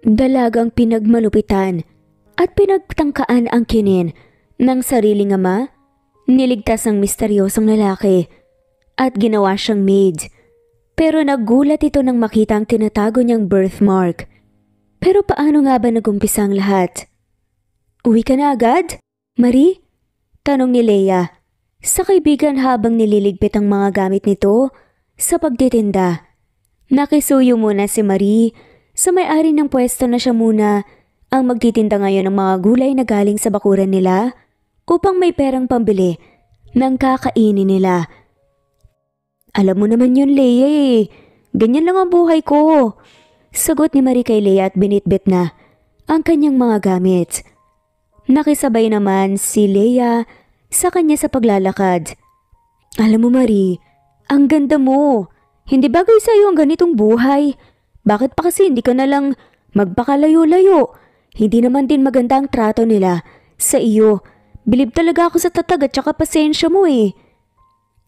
Dalagang pinagmalupitan at pinagtangkaan ang kinin ng sariling ama, niligtas ang misteryosong lalaki at ginawa siyang maid. Pero nagulat ito nang makita ang tinatago niyang birthmark. Pero paano nga ba nagumpisa ang lahat? Uwi ka na agad, Marie? Tanong ni Leia sa kaibigan habang nililigpit ang mga gamit nito sa pagtitinda. Nakisuyo muna si Marie sa may-ari ng pwesto na siya muna ang magtitinda ngayon ng mga gulay na galing sa bakuran nila upang may perang pambili ng kakainin nila. Alam mo naman yun, Leia eh. Ganyan lang ang buhay ko. Sagot ni Marie kay Leia at binitbit na ang kanyang mga gamit. Nakisabay naman si Leia sa kanya sa paglalakad. Alam mo Marie, ang ganda mo. Hindi bagay sa iyo ang ganitong buhay. Bakit pa kasi hindi ka na lang magpakalayo-layo? Hindi naman din maganda ang trato nila sa iyo. Bilib talaga ako sa tatag at saka pasensya mo eh.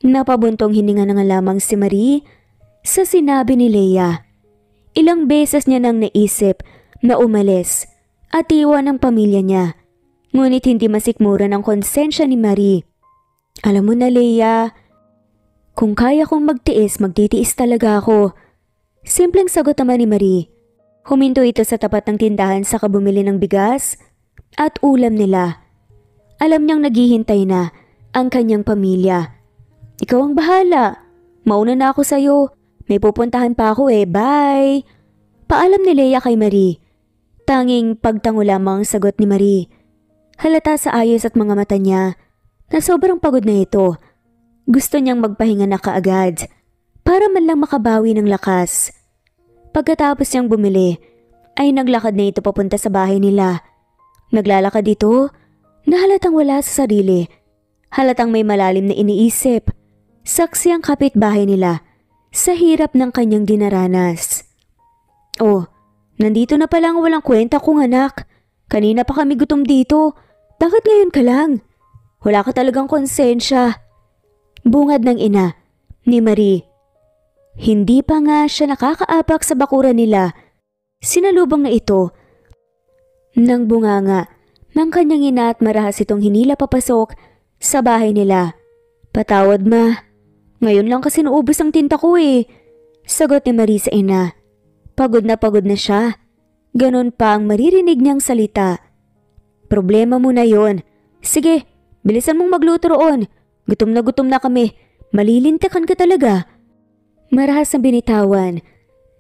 Napabuntong hininga na nga lamang si Marie sa sinabi ni Leia. Ilang beses niya nang naisip na umalis at iwan ang pamilya niya. Ngunit hindi masikmura ng konsensya ni Marie. Alam mo na Leia, kung kaya kong magtiis, magtitiis talaga ako. Simpleng sagot naman ni Marie. Huminto ito sa tapat ng tindahan sa kabumili ng bigas at ulam nila. Alam niyang naghihintay na ang kanyang pamilya. Ikaw ang bahala. Mauna na ako sa'yo. May pupuntahan pa ako eh. Bye! Paalam ni Leia kay Marie. Tanging pagtango lamang ang sagot ni Marie. Halata sa ayos at mga mata niya na sobrang pagod na ito. Gusto niyang magpahinga na kaagad para man lang makabawi ng lakas. Pagkatapos niyang bumili, ay naglakad na ito papunta sa bahay nila. Naglalakad ito na halatang wala sa sarili. Halatang may malalim na iniisip. Saksi ang kapitbahay nila sa hirap ng kanyang dinaranas. Oh, nandito na pala ang walang kwenta kong anak. Kanina pa kami gutom dito. Bakit ngayon ka lang? Wala ka talagang konsensya. Bungad ng ina ni Marie. Hindi pa nga siya nakakaapak sa bakuran nila. Sinalubong na ito ng bunganga ng kanyang ina at marahas itong hinila papasok sa bahay nila. Patawad ma. Ngayon lang kasi naubos ang tinta ko eh. Sagot ni Marie sa ina. Pagod na siya. Ganon pa ang maririnig niyang salita. Problema mo na yon. Sige, bilisan mong magluto roon. Gutom na kami. Malilintikan ka talaga. Marahas ang binitawan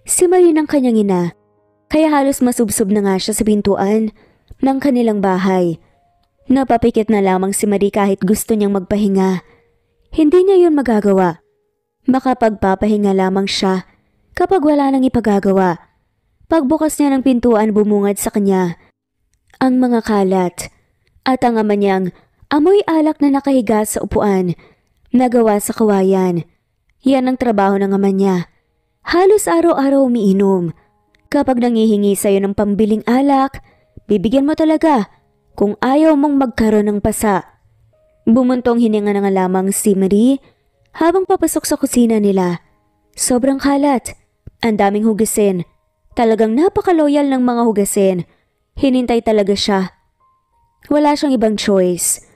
si Marie ng kanyang ina. Kaya halos masubsob na nga siya sa pintuan ng kanilang bahay. Napapikit na lamang si Marie kahit gusto niyang magpahinga. Hindi niya yun magagawa. Makapagpapahinga lamang siya kapag wala nang ipagagawa. Pagbukas niya ng pintuan bumungad sa kanya ang mga kalat at ang ama niyang amoy alak na nakahiga sa upuan na gawa sa kawayan. Yan ang trabaho ng ama niya. Halos araw-araw umiinom. Kapag nangihingi sa'yo ng pambiling alak, bibigyan mo talaga kung ayaw mong magkaroon ng pasa. Bumuntong hininga na nga lamang si Marie habang papasok sa kusina nila. Sobrang kalat. Ang daming hugasin. Talagang napaka-loyal ng mga hugasin. Hinintay talaga siya. Wala siyang ibang choice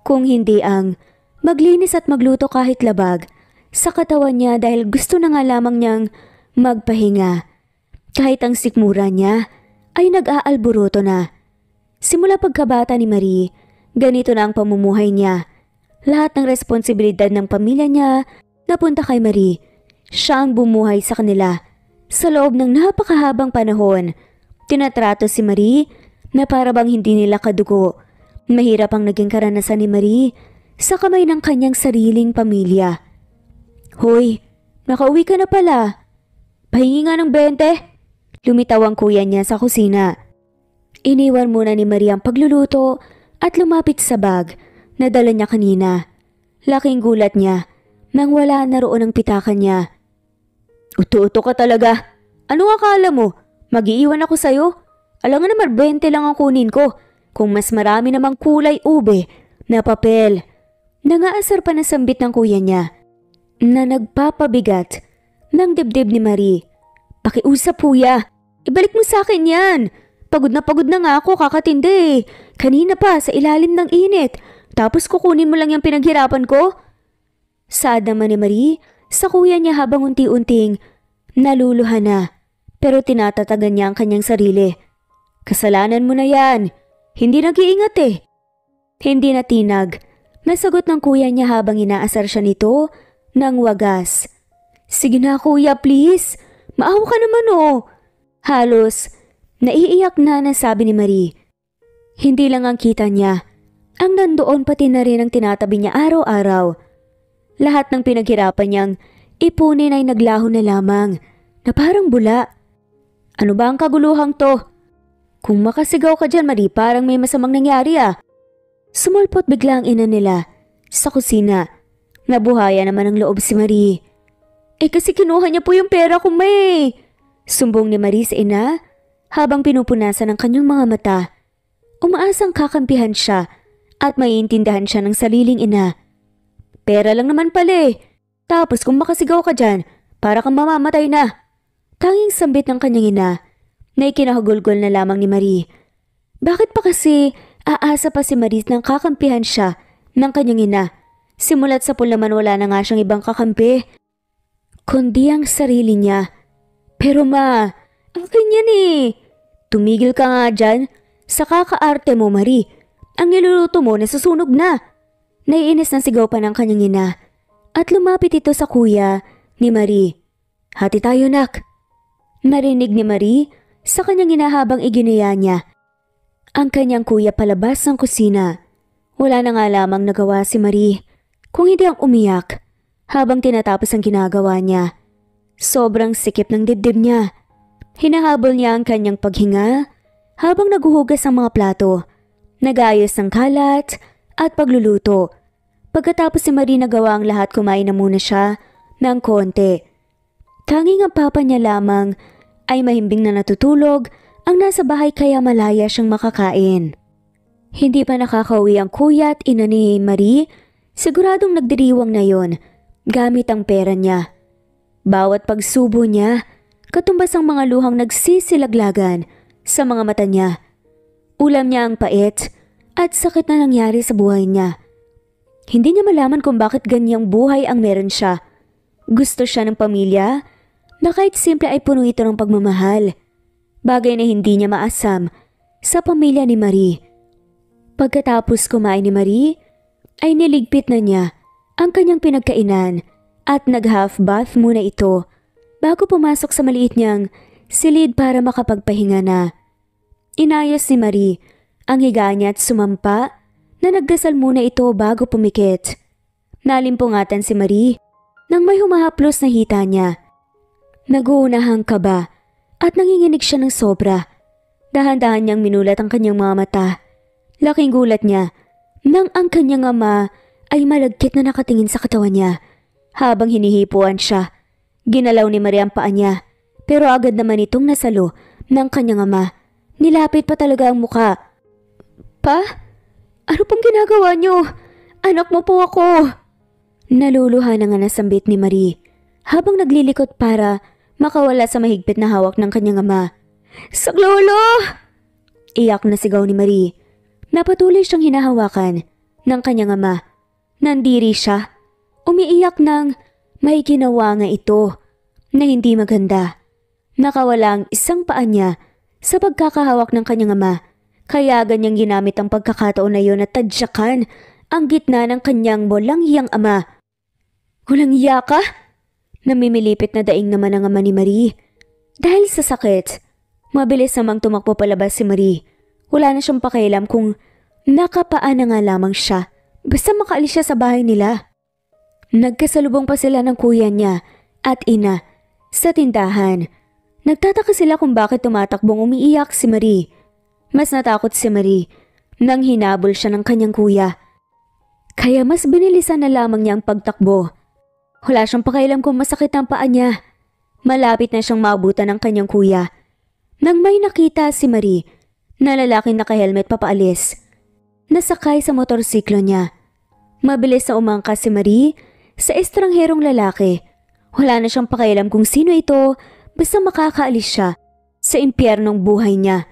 kung hindi ang maglinis at magluto kahit labag sa katawan niya dahil gusto na nga lamang niyang magpahinga. Kahit ang sikmura niya ay nag-aalburuto na. Simula pagkabata ni Marie, ganito na ang pamumuhay niya. Lahat ng responsibilidad ng pamilya niya napunta kay Marie. Siya ang bumuhay sa kanila. Sa loob ng napakahabang panahon, tinatrato si Marie na para bang hindi nila kadugo. Mahirap ang naging karanasan ni Marie sa kamay ng kanyang sariling pamilya. Hoy, nakauwi ka na pala. Pahingi nga ng 20. Lumitaw ang kuya niya sa kusina. Iniwan muna ni Marie ang pagluluto at lumapit sa bag na dala niya kanina. Laking gulat niya nang wala na roon ang pitakan niya. Uto-uto ka talaga. Anong akala mo? Mag-iiwan ako sa'yo? Alam nga naman 20 lang ang kunin ko. Kung mas marami namang kulay ube na papel. Nangaasar pa na sambit ng kuya niya na nagpapabigat ng dibdib ni Marie. Pakiusap kuya. Ibalik mo sa akin yan. Pagod na nga ako kakatindi. Kanina pa sa ilalim ng init. Tapos kukunin mo lang yung pinaghirapan ko? Saad naman ni Marie sa kuya niya habang unti-unting naluluha na. Pero tinatatagan niya ang kanyang sarili. Kasalanan mo na yan. Hindi nag-iingat eh. Hindi natinag. Nasagot ng kuya niya habang inaasar siya nito ng wagas. Sige na kuya, please. Maawa ka naman oh. Halos naiiyak na nasabi ni Marie. Hindi lang ang kita niya. Ang nandoon pati na rin ang tinatabi niya araw-araw. Lahat ng pinaghirapan niyang ipunin ay naglaho na lamang na parang bula. Ano ba ang kaguluhang to? Kung makasigaw ka dyan, Marie, parang may masamang nangyari ah. Sumulpot bigla ang ina nila sa kusina. Nabuhaya naman ang loob si Marie. Kasi kinuha niya po yung pera ko, May. Sumbong ni Marie sa ina habang pinupunasan ang kanyang mga mata. Umaasang kakampihan siya at maiintindihan siya ng sariling ina. Pera lang naman pala eh. Tapos kung makasigaw ka dyan, para kang mamamatay na. Tanging sambit ng kanyang ina na ikinahugulgol na lamang ni Marie. Bakit pa kasi aasa pa si Marie nang kakampihan siya ng kanyang ina? Simulat sa pulaman wala na nga siyang ibang kakampi, kundi ang sarili niya. Pero ma, akin yan eh. Tumigil ka nga dyan. Sa kakaarte mo, Marie. Ang niluluto mo nasusunog na. Naiinis na sigaw pa ng kanyang ina. At lumapit ito sa kuya ni Marie. Hati tayo, nak. Narinig ni Marie sa kanyang ina habang iginaya niya ang kanyang kuya palabas ng kusina. Wala na nga lamang nagawa si Marie kung hindi ang umiyak habang tinatapos ang ginagawa niya. Sobrang sikip ng dibdib niya. Hinahabol niya ang kanyang paghinga habang naguhugas ang mga plato, nagayos ng kalat at pagluluto. Pagkatapos si Marie nagawa ang lahat, kumain na muna siya ng konti. Tanging ang papa niya lamang ay mahimbing na natutulog ang nasa bahay kaya malaya siyang makakain. Hindi pa nakakauwi ang kuya at ina ni Marie, siguradong nagdiriwang na yon gamit ang pera niya. Bawat pagsubo niya, katumbas ang mga luhang nagsisilaglagan sa mga mata niya. Ulam niya ang pait at sakit na nangyari sa buhay niya. Hindi niya malaman kung bakit ganyang buhay ang meron siya. Gusto siya ng pamilya na kahit simple ay puno ito ng pagmamahal. Bagay na hindi niya maasam sa pamilya ni Marie. Pagkatapos kumain ni Marie, ay niligpit na niya ang kanyang pinagkainan at nag-half bath muna ito bago pumasok sa maliit niyang silid para makapagpahinga na. Inayos ni Marie ang higa niya at sumampa na nagdasal muna ito bago pumikit. Nalimpungatan si Marie nang may humahaplos na hita niya. Naguunahang kaba at nanginginig siya ng sobra. Dahan-dahan niyang minulat ang kanyang mga mata. Laking gulat niya nang ang kanyang ama ay malagkit na nakatingin sa katawan niya. Habang hinihipuan siya, ginalaw ni Marie ang paa niya, pero agad naman itong nasalo ng kanyang ama. Nilapit pa talaga ang muka. Pa? Ano pong ginagawa niyo? Anak mo po ako. Naluluha na nga nasambit ni Marie habang naglilikot para makawala sa mahigpit na hawak ng kanyang ama. Saglolo! Iyak na sigaw ni Marie. Napatuloy siyang hinahawakan ng kanyang ama. Nandiri siya. Umiiyak ng may ginawa nga ito na hindi maganda. Nakawala ang isang paa niya sa pagkakahawak ng kanyang ama. Kaya ganyang ginamit ang pagkakataon na yun at tadyakan ang gitna ng kanyang walang hiyang ama. Walang hiya ka? Namimilipit na daing naman ang ama ni Marie. Dahil sa sakit, mabilis namang tumakbo palabas si Marie. Wala na siyang pakialam kung nakapaan na nga lamang siya. Basta makaalis siya sa bahay nila. Nagkasalubong pa sila ng kuya niya at ina sa tindahan. Nagtataka sila kung bakit tumatakbong umiiyak si Marie. Mas natakot si Marie nang hinabol siya ng kanyang kuya. Kaya mas binilisan na lamang niya ang pagtakbo. Wala siyang pakialam kung masakit ang paa niya. Malapit na siyang maabutan ng kanyang kuya nang may nakita si Marie na lalaking naka-helmet papaalis. Nasakay sa motorsiklo niya. Mabilis na umangkas si Marie sa estrangherong lalaki. Wala na siyang pakialam kung sino ito, basta makakaalis siya. sa impyernong buhay niya.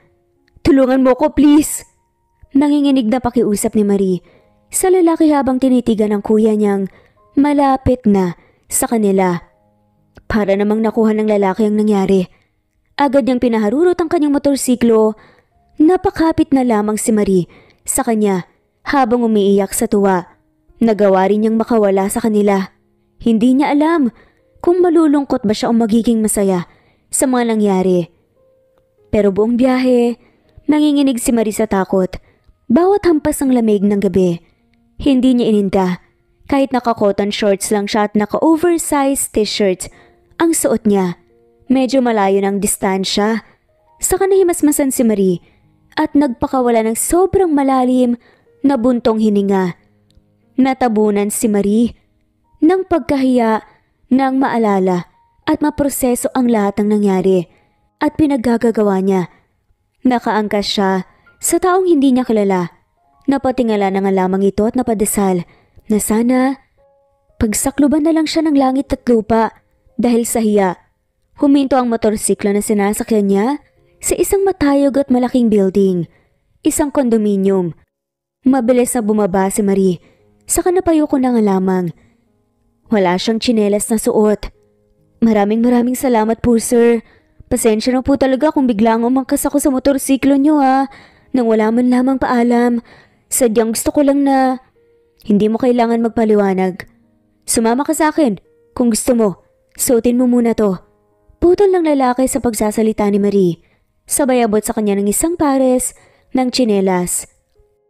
Tulungan mo ko, please! Nanginginig na pakiusap ni Marie sa lalaki habang tinitigan ng kuya niyang malapit na sa kanila. Para namang nakuha ng lalaki ang nangyari. Agad niyang pinaharurot ang kanyang motorsiklo. Napakapit na lamang si Marie sa kanya habang umiiyak sa tuwa. Nagawa rin niyang makawala sa kanila. Hindi niya alam kung malulungkot ba siya o magiging masaya sa mga nangyari. Pero buong biyahe, nanginginig si Marie sa takot. Bawat hampas ng lamig ng gabi, hindi niya ininda. Kahit naka-cotton shorts lang siya at naka-oversized t-shirt ang suot niya. Medyo malayo ng distansya. Saka nahimasmasan si Marie at nagpakawala ng sobrang malalim na buntong hininga. Natabunan si Marie ng pagkahiya nang maalala at maproseso ang lahat ng nangyari at pinaggagawa niya. Nakaangkas siya sa taong hindi niya kilala. Napatingala na nga lamang ito at napadasal na sana pagsakluban na lang siya ng langit at lupa dahil sa hiya. Huminto ang motorsiklo na sinasakyan niya sa isang matayog at malaking building, isang kondominium. Mabilis na bumaba si Marie, saka napayuko na nga lamang. Wala siyang tsinelas na suot. Maraming salamat po, sir. Pasensya na po talaga kung biglang umangkas ako sa motorsiklo niyo nang wala man lamang paalam. Sadyang gusto ko lang na hindi mo kailangan magpaliwanag. Sumama ka sa akin kung gusto mo. Suotin mo muna to. Putol ng lalaki sa pagsasalita ni Marie. Sabay abot sa kanya ng isang pares ng tsinelas.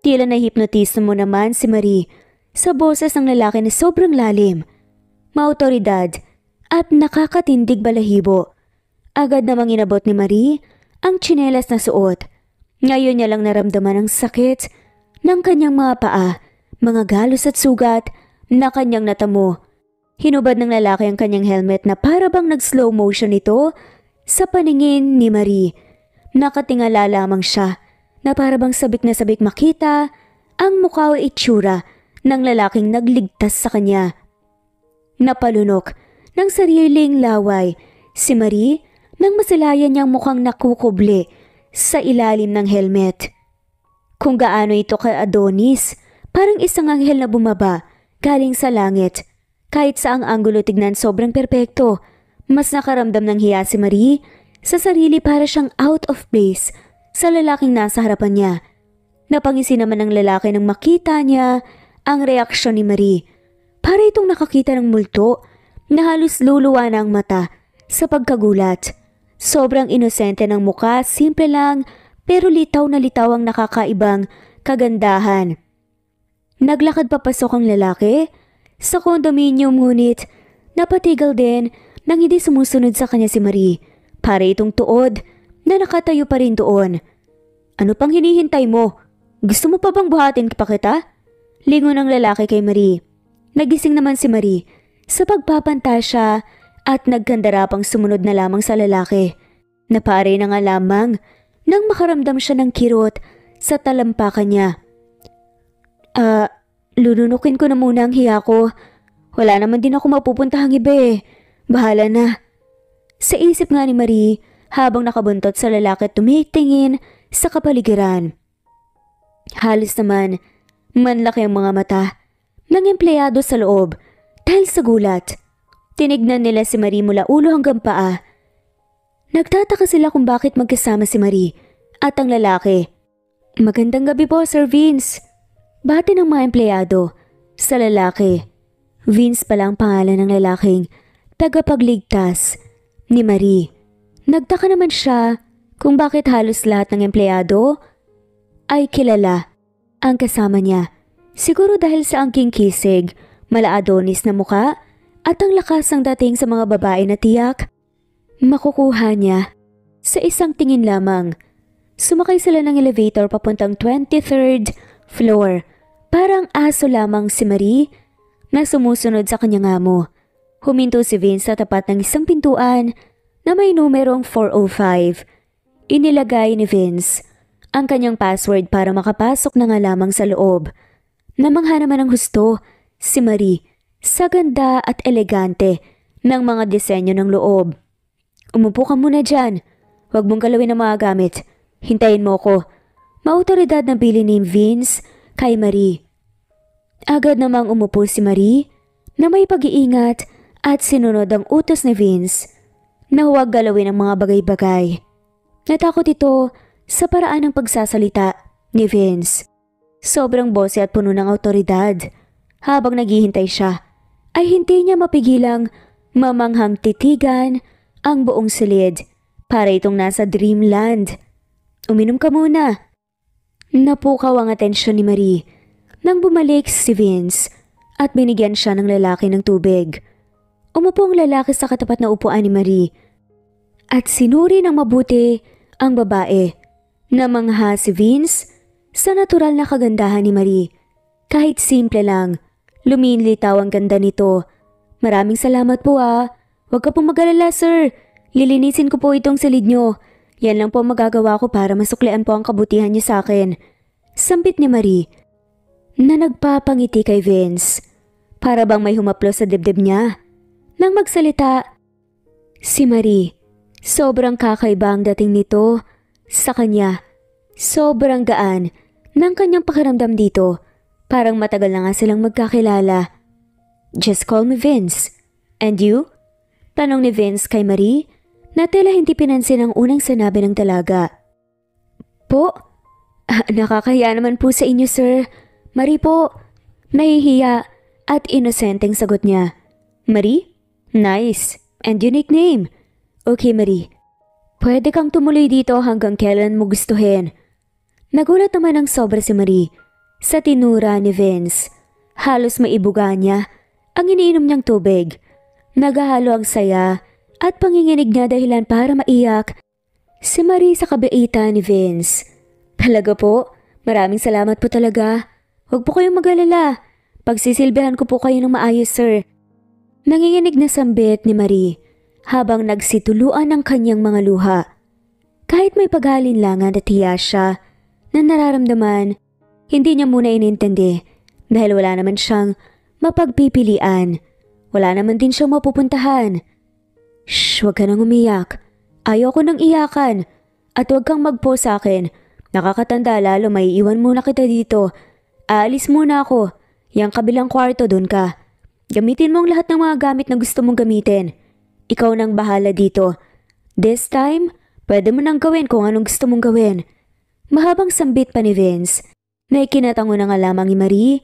Tila na-hypnotize mo naman si Marie sa boses ng lalaki na sobrang lalim, maautoridad at nakakatindig balahibo. Agad namang inabot ni Marie ang tsinelas na suot. Ngayon niya lang naramdaman ang sakit ng kanyang mga paa, mga galos at sugat na kanyang natamo. Hinubad ng lalaki ang kanyang helmet na para bang nag-slow motion ito sa paningin ni Marie. Nakatingala lamang siya na para bang sabik na sabik makita ang mukha o itsura ng lalaking nagligtas sa kanya. Napalunok ng sariling laway si Marie nang masilayan niyang mukhang nakukubli sa ilalim ng helmet. Kung gaano ito kay Adonis, parang isang anghel na bumaba galing sa langit. Kahit saang anggulo tignan sobrang perpekto, mas nakaramdam ng hiya si Marie sa sarili para siyang out of place sa lalaking nasa harapan niya. Napangisi naman ng lalaki nang makita niya ang reaksyon ni Marie. Para itong nakakita ng multo na halos luluwa na ang mata sa pagkagulat. Sobrang inosente ng muka, simple lang pero litaw na litaw ang nakakaibang kagandahan. Naglakad papasok ang lalaki sa kondominium ngunit napatigil din nang hindi sumusunod sa kanya si Marie. Para itong tuod na nakatayo pa rin doon. Ano pang hinihintay mo? Gusto mo pa bang buhatin pa kita? Lingon ng lalaki kay Marie. Nagising naman si Marie sa pagpapantasya at nagkandarapang sumunod na lamang sa lalaki. Napare na nga lamang nang makaramdam siya ng kirot sa talampakan niya. Lununukin ko na muna ang hiya ko. Wala naman din ako mapupuntahang iba eh. Bahala na. Sa isip nga ni Marie habang nakabuntot sa lalaki at tumitingin sa kapaligiran. Halos naman manlaki ang mga mata ng empleyado sa loob dahil sa gulat. Tinignan nila si Marie mula ulo hanggang paa. Nagtataka sila kung bakit magkasama si Marie at ang lalaki. Magandang gabi po, Sir Vince. Bati ng mga empleyado sa lalaki. Vince pala ang pangalan ng lalaking tagapagligtas ni Marie. Nagtaka naman siya kung bakit halos lahat ng empleyado ay kilala ang kasama niya. Siguro dahil sa angking kisig, mala-Adonis na muka at ang lakas ng dating sa mga babae na tiyak makukuha niya sa isang tingin lamang. Sumakay sila ng elevator papuntang 23rd floor. Parang aso lamang si Marie na sumusunod sa kanyang amo. Huminto si Vince sa tapat ng isang pintuan na may numerong 405. Inilagay ni Vince ang kanyang password para makapasok na nga lamang sa loob. Namangha naman ang husto si Marie sa ganda at elegante ng mga disenyo ng loob. Umupo ka muna dyan. Huwag mong galawin ang mga gamit. Hintayin mo ko. Maautoridad na bili ni Vince kay Marie. Agad namang umupo si Marie na may pag-iingat at sinunod ang utos ni Vince na huwag galawin ang mga bagay-bagay. Natakot ito sa paraan ng pagsasalita ni Vince. Sobrang bose at puno ng autoridad. Habang naghihintay siya, ay hindi niya mapigilang mamanghang titigan ang buong silid para itong nasa dreamland. Uminom ka muna. Napukaw ang atensyon ni Marie nang bumalik si Vince at binigyan siya ng lalaki ng tubig. Umupo ang lalaki sa katapat na upuan ni Marie at sinuri ng mabuti ang babae. Namangha si Vince sa natural na kagandahan ni Marie. Kahit simple lang, luminlitaw ang ganda nito. Maraming salamat po ah. Huwag ka pong mag-alala sir. Lilinisin ko po itong silid nyo. Yan lang po magagawa ko para masuklian po ang kabutihan niyo sa akin. Sambit ni Marie na nagpapangiti kay Vince. Para bang may humaplo sa dibdib niya. Nang magsalita, si Marie, sobrang kakaiba ang dating nito sa kanya. Sobrang gaan ng kanyang pakiramdam dito. Parang matagal na nga silang magkakilala. Just call me Vince. And you? Tanong ni Vince kay Marie na tila hindi pinansin ang unang sinabi ng dalaga. Po? Nakakahiya naman po sa inyo sir. Marie po. Nahihiya at inosenteng sagot niya. Marie? Nice and unique name. Okay Marie. Pwede kang tumuloy dito hanggang kailan mo gustuhin. Nagulat naman ng sobra si Marie sa tinura ni Vince. Halos maibuga niya ang iniinom niyang tubig. Naghahalo ang saya at panginginig niya dahilan para maiyak si Marie sa kabaitan ni Vince. Talaga po, maraming salamat po talaga. Huwag po kayong mag-alala. Pagsisilbihan ko po kayo ng maayos sir. Nanginginig na sambit ni Marie habang nagsituluan ang kanyang mga luha. Kahit may paghalinlangan at hiya siya na nararamdaman, hindi niya muna inintindi dahil wala naman siyang mapagpipilian. Wala naman din siyang mapupuntahan. Shh, huwag ka nang umiyak. Ayoko nang iyakan. At huwag kang magpo sa akin. Nakakatanda lalo may iwan muna kita dito. Aalis muna ako. Yang kabilang kwarto doon ka. Gamitin mo ang lahat ng mga gamit na gusto mong gamitin. Ikaw nang bahala dito. This time, pwede mo nang gawin kung anong gusto mong gawin. Mahabang sambit pa ni Vince na ikinatango na nga lamang ni Marie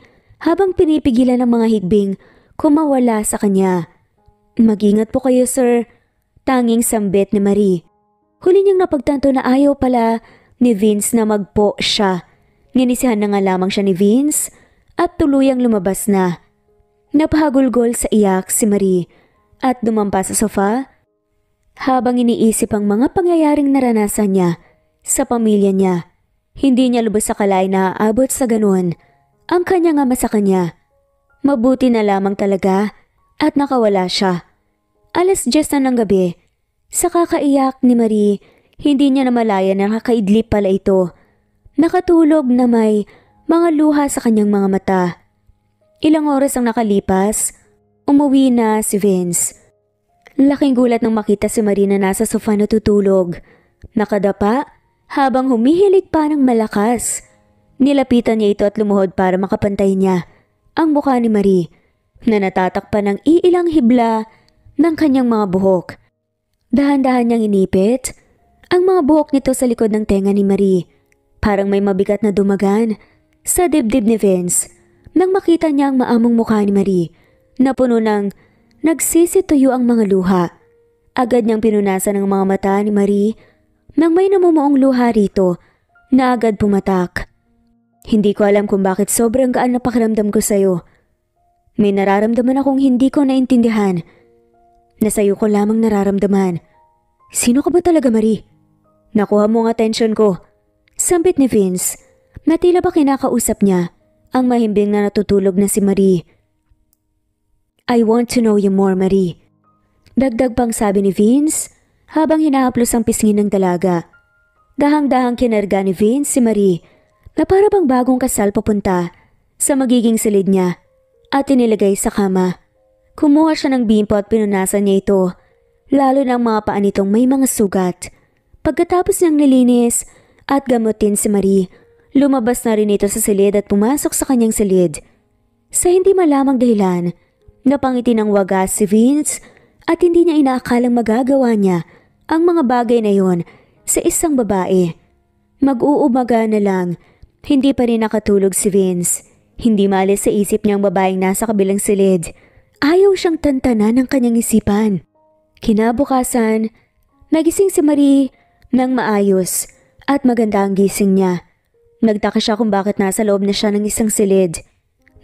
habang pinipigilan ng mga higbing kung mawala sa kanya. Mag-ingat po kayo sir. Tanging sambit ni Marie. Huli niyang napagtanto na ayaw pala ni Vince na magpo siya. Nginisihan na nga lamang siya ni Vince at tuluyang lumabas na. Napahagulgol sa iyak si Marie at dumampa sa sofa habang iniisip ang mga pangyayaring naranasan niya sa pamilya niya. Hindi niya lubos akalain na aabot sa ganun ang kanyang ama sa kanya. Mabuti na lamang talaga at nakawala siya. 10:00 na ng gabi. Sa kakaiyak ni Marie, hindi niya namalaya na nakakaidlip pala ito. Nakatulog na may mga luha sa kanyang mga mata. Ilang oras ang nakalipas, umuwi na si Vince. Laking gulat nang makita si Marie na nasa sofa natutulog. Nakadapa habang humihilig pa ng malakas. Nilapitan niya ito at lumuhod para makapantay niya ang mukha ni Marie na natatakpan ng iilang hibla ng kanyang mga buhok. Dahan-dahan niyang inipit ang mga buhok nito sa likod ng tenga ni Marie. Parang may mabigat na dumagan sa dibdib ni Vince nang makita niya ang maamong mukha ni Marie na puno ng nagsisituyo ang mga luha. Agad niyang pinunasan ang mga mata ni Marie nang may namumuong luha rito na agad pumatak. Hindi ko alam kung bakit sobrang gaan na pakiramdam ko sa'yo. May nararamdaman akong hindi ko naintindihan. Na sa'yo ko lamang nararamdaman. Sino ka ba talaga, Marie? Nakuha mo ang atensyon ko. Sambit ni Vince na tila ba kinakausap niya ang mahimbing na natutulog na si Marie. I want to know you more, Marie. Dagdag pang sabi ni Vince habang hinahaplos ang pisngi ng dalaga. Dahang-dahang kinarga ni Vince si Marie na para bang bagong kasal papunta sa magiging silid niya at inilagay sa kama. Kumuha siya ng bimpo at pinunasan niya ito, lalo na ang mga paa nitong may mga sugat. Pagkatapos niyang nilinis at gamutin si Marie, lumabas na rin ito sa silid at pumasok sa kanyang silid. Sa hindi malamang dahilan, napangiti ng wagas si Vince at hindi niya inaakalang magagawa niya ang mga bagay na yon sa isang babae. Mag-uumaga na lang, hindi pa rin nakatulog si Vince. Hindi maalis sa isip niyang babaeng nasa kabilang silid. Ayaw siyang tantanan ng kanyang isipan. Kinabukasan, nagising si Marie ng maayos at maganda ang gising niya. Nagtaka siya kung bakit nasa loob na siya ng isang silid.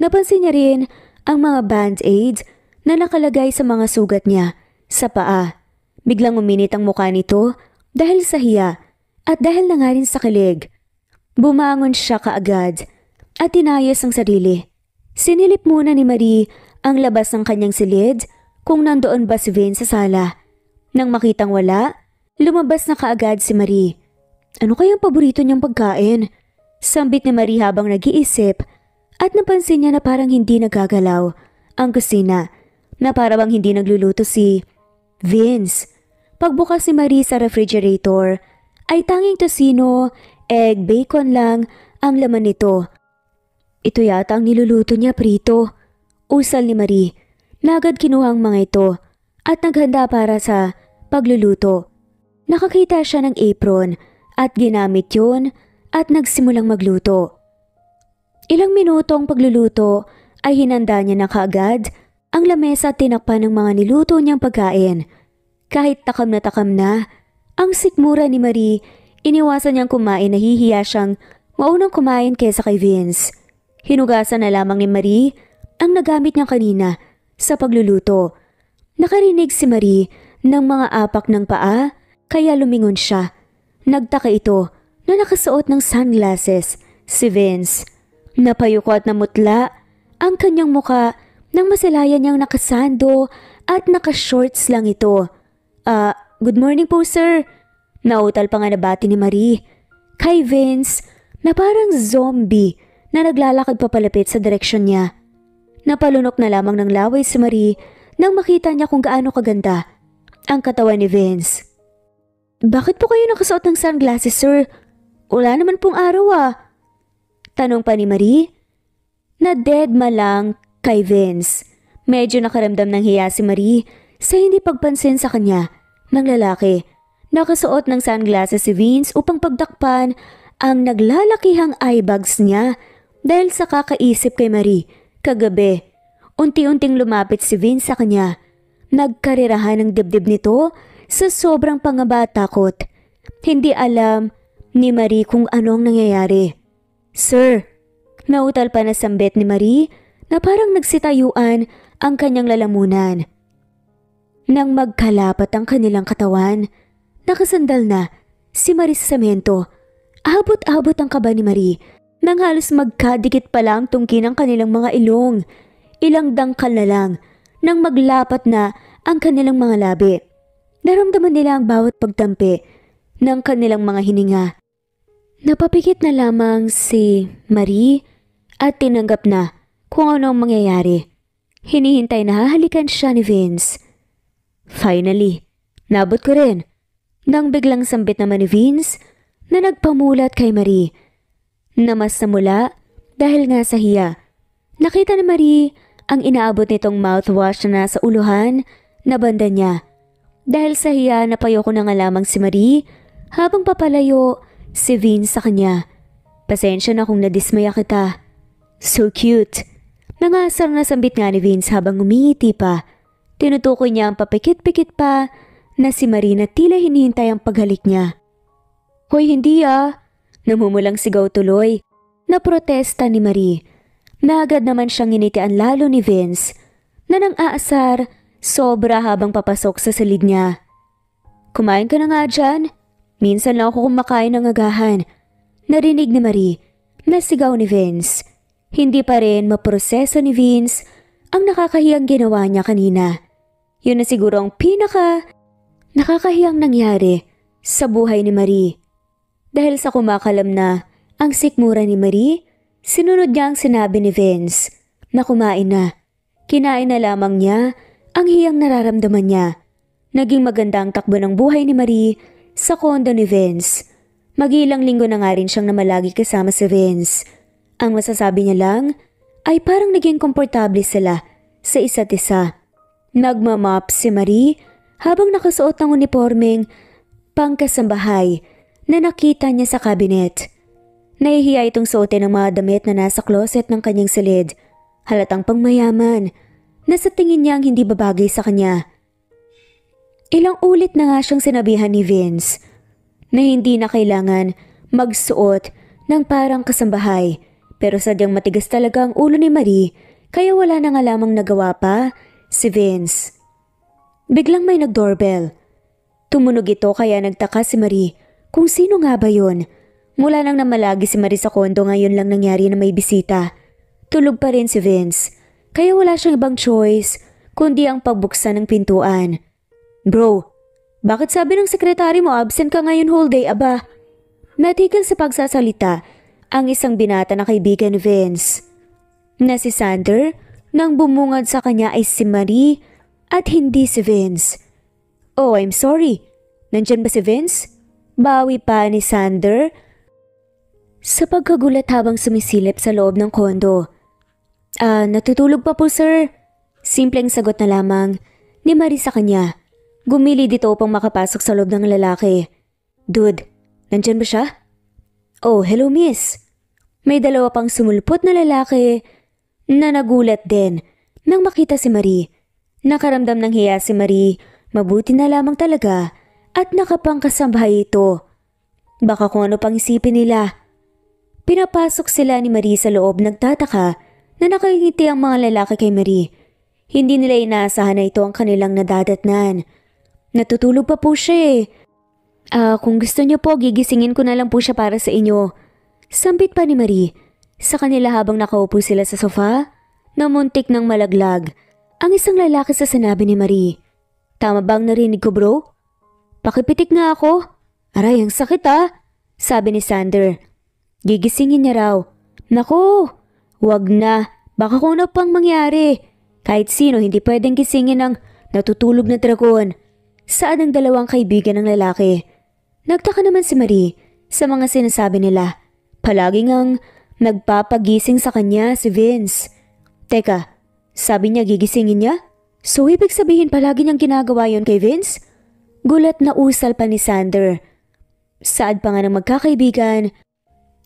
Napansin niya rin ang mga band-aid na nakalagay sa mga sugat niya sa paa. Biglang uminit ang mukha nito dahil sa hiya at dahil na nga rin sa kilig. Bumangon siya kaagad at inayos ang sarili. Sinilip muna ni Marie ang labas ng kanyang silid kung nandoon ba si Vince sa sala. Nang makitang wala, lumabas na kaagad si Marie. Ano kayang paborito niyang pagkain? Sambit ni Marie habang nag-iisip at napansin niya na parang hindi nagagalaw ang kusina, na parang hindi nagluluto si Vince. Pagbukas ni Marie sa refrigerator ay tanging tosino, egg, bacon lang ang laman nito. Ito yata ang niluluto niya, prito. Usal ni Marie. Nagad kinuha ang mga ito at naghanda para sa pagluluto. Nakakita siya ng apron at ginamit yun at nagsimulang magluto. Ilang minutong pagluluto ay hinanda niya na kaagad ang lamesa at tinakpan ng mga niluto niyang pagkain. Kahit takam na ang sikmura ni Marie, iniwasan niyang kumain, nahihiya siyang maunang kumain kaysa kay Vince. Hinugasan na lamang ni Marie ang nagamit niya kanina sa pagluluto. Nakarinig si Marie ng mga apak ng paa kaya lumingon siya. Nagtaka ito na nakasuot ng sunglasses si Vince. Napayuko at namutla ang kanyang muka nang masalayan niyang nakasando at nakashorts lang ito. Good morning po sir. Nautal pa nga nabati ni Marie kay Vince na parang zombie na naglalakad papalapit sa direksyon niya. Napalunok na lamang ng laway si Marie nang makita niya kung gaano kaganda ang katawan ni Vince. Bakit po kayo nakasuot ng sunglasses, sir? Wala naman pong araw Tanong pa ni Marie na deadma lang kay Vince. Medyo nakaramdam ng hiya si Marie sa hindi pagpansin sa kanya ng lalaki. Nakasuot ng sunglasses si Vince upang pagtakpan ang naglalakihang eyebags niya dahil sa kakaisip kay Marie. Kagabi, unti-unting lumapit si Vince sa kanya. Nagkarirahan ng dibdib nito sa sobrang pangaba at takot. Hindi alam ni Marie kung anong nangyayari. Sir, nautal pa na sambit ni Marie na parang nagsitayuan ang kanyang lalamunan. Nang magkalapat ang kanilang katawan, nakasandal na si Marie sa semento. Abot-abot ang kaba ni Marie nang halos magkadikit pa lang tungkin ang kanilang mga ilong. Ilang dangkal na lang nang maglapat na ang kanilang mga labi. Naramdaman nila ang bawat pagtampi ng kanilang mga hininga. Napapikit na lamang si Marie at tinanggap na kung ano ang mangyayari. Hinihintay na hahalikan siya ni Vince. Finally, nabot ko rin. Nang biglang sambit naman ni Vince na nagpamulat kay Marie. Namas na mula dahil nga sa hiya. Nakita ni Marie ang inaabot nitong mouthwash na nasa uluhan na banda niya. Dahil sa hiya, napayoko na nga lamang si Marie habang papalayo si Vince sa kanya. Pasensya na kung nadismaya kita. So cute. Nangasar na sambit nga ni Vince habang umingiti pa. Tinutukoy niya ang papikit-pikit pa na si Marie na tila hinihintay ang paghalik niya. Hoy, hindi Namumulang sigaw tuloy na protesta ni Marie. Naagad naman siyang initian lalo ni Vince na nang aasar sobra habang papasok sa silid niya. Kumain ka na nga dyan. Minsan lang ako kumakain ng agahan. Narinig ni Marie na sigaw ni Vince. Hindi pa rin maproseso ni Vince ang nakakahiyang ginawa niya kanina. Yun na siguro ang nakakahiyang nangyari sa buhay ni Marie. Dahil sa kumakalam na ang sikmura ni Marie, sinunod niya ang sinabi ni Vince na kumain na. Kinain na lamang niya ang hiyang nararamdaman niya. Naging maganda ang takbo ng buhay ni Marie sa kondo ni Vince. Mag-ilang linggo na nga rin siyang namalagi kasama si Vince. Ang masasabi niya lang ay parang naging komportable sila sa isa't isa. Nagmamop si Marie habang nakasuot ng uniformeng pangkasambahay na nakita niya sa kabinet. Nahihiya itong suotin ng mga damit na nasa closet ng kanyang silid. Halatang pangmayaman na sa tingin niyang hindi babagay sa kanya. Ilang ulit na nga siyang sinabihan ni Vince na hindi na kailangan magsuot ng parang kasambahay, pero sadyang matigas talaga ang ulo ni Marie kaya wala na nga lamang nagawa pa si Vince. Biglang may nag-doorbell. Tumunog ito kaya nagtaka si Marie kung sino nga ba yun. Mula nang namalagi si Marie sa kondo, ngayon lang nangyari na may bisita. Tulog pa rin si Vince kaya wala siyang ibang choice kundi ang pagbuksan ng pintuan. Bro, bakit sabi ng sekretary mo absent ka ngayon whole day, aba? Natigil sa pagsasalita ang isang binata na kaibigan ni Vince na si Sander nang bumungad sa kanya ay si Marie at hindi si Vince. Oh, I'm sorry. Nandyan ba si Vince? Bawi pa ni Sander sa pagkagulat habang sumisilip sa loob ng kondo. Natutulog pa po sir. Simpleng sagot na lamang ni Marie sa kanya. Gumili dito upang makapasok sa loob ng lalaki. Dude, nandyan ba siya? Oh, hello miss. May dalawa pang sumulpot na lalaki na nagulat din nang makita si Marie. Nakaramdam ng hiya si Marie, mabuti na lamang talaga at nakapangkasambahay ito. Baka kung ano pang isipin nila. Pinapasok sila ni Marie sa loob, nagtataka na nakangiti ang mga lalaki kay Marie. Hindi nila inaasahan na ito ang kanilang nadadatnan. Natutulog pa po siya eh. Kung gusto niyo po, gigisingin ko na lang po siya para sa inyo. Sambit pa ni Marie. Sa kanila habang nakaupo sila sa sofa, na muntik ng malaglag ang isang lalaki sa sinabi ni Marie. Tama bang narinig ko bro? Pakipitik nga ako. Aray, ang sakit sabi ni Sander. Gigisingin niya raw. Naku, wag na. Baka kung ano pang mangyari. Kahit sino hindi pwedeng gisingin ng natutulog na dragon. Saan ang dalawang kaibigan ng lalaki? Nagtaka naman si Marie sa mga sinasabi nila. Palagi ngang nagpapagising sa kanya si Vince. Teka, sabi niya gigisingin niya? So ibig sabihin palagi niyang ginagawa yon kay Vince? Gulat na usal pa ni Sander. Saad pa nga ng magkakaibigan.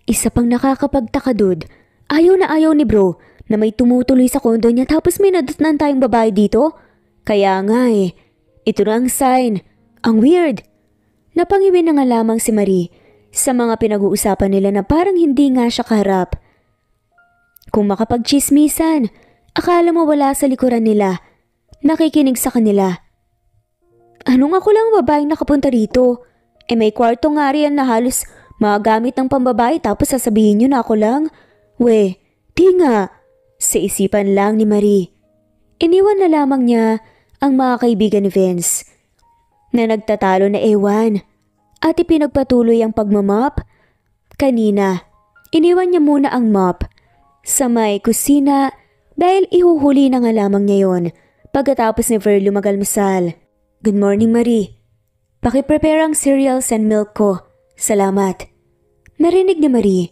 Isa pang nakakapagtaka dude. Ayaw na ayaw ni bro na may tumutuloy sa kondo niya tapos may nadatnan tayong babae dito. Kaya nga eh. Ito na ang sign. Ang weird. Napangiwi na nga lamang si Marie sa mga pinag-uusapan nila na parang hindi nga siya kaharap. Kung makapagchismisan, akala mo wala sa likuran nila. Nakikinig sa kanila. Anong ako lang babaeng nakapunta rito? May kwarto nga riyan na halos magagamit ng pambabae tapos sasabihin nyo na ako lang? We, di nga. Sa isipan lang ni Marie. Iniwan na lamang niya ang mga kaibigan ni Vince na nagtatalo na ewan at ipinagpatuloy ang pagmamop. Kanina, iniwan niya muna ang mop sa may kusina dahil ihuhuli na nga lamang niya yon pagkatapos ni Ver lumagalmasal. Good morning Marie. Pakiprepare ang cereals and milk ko. Salamat. Narinig ni Marie.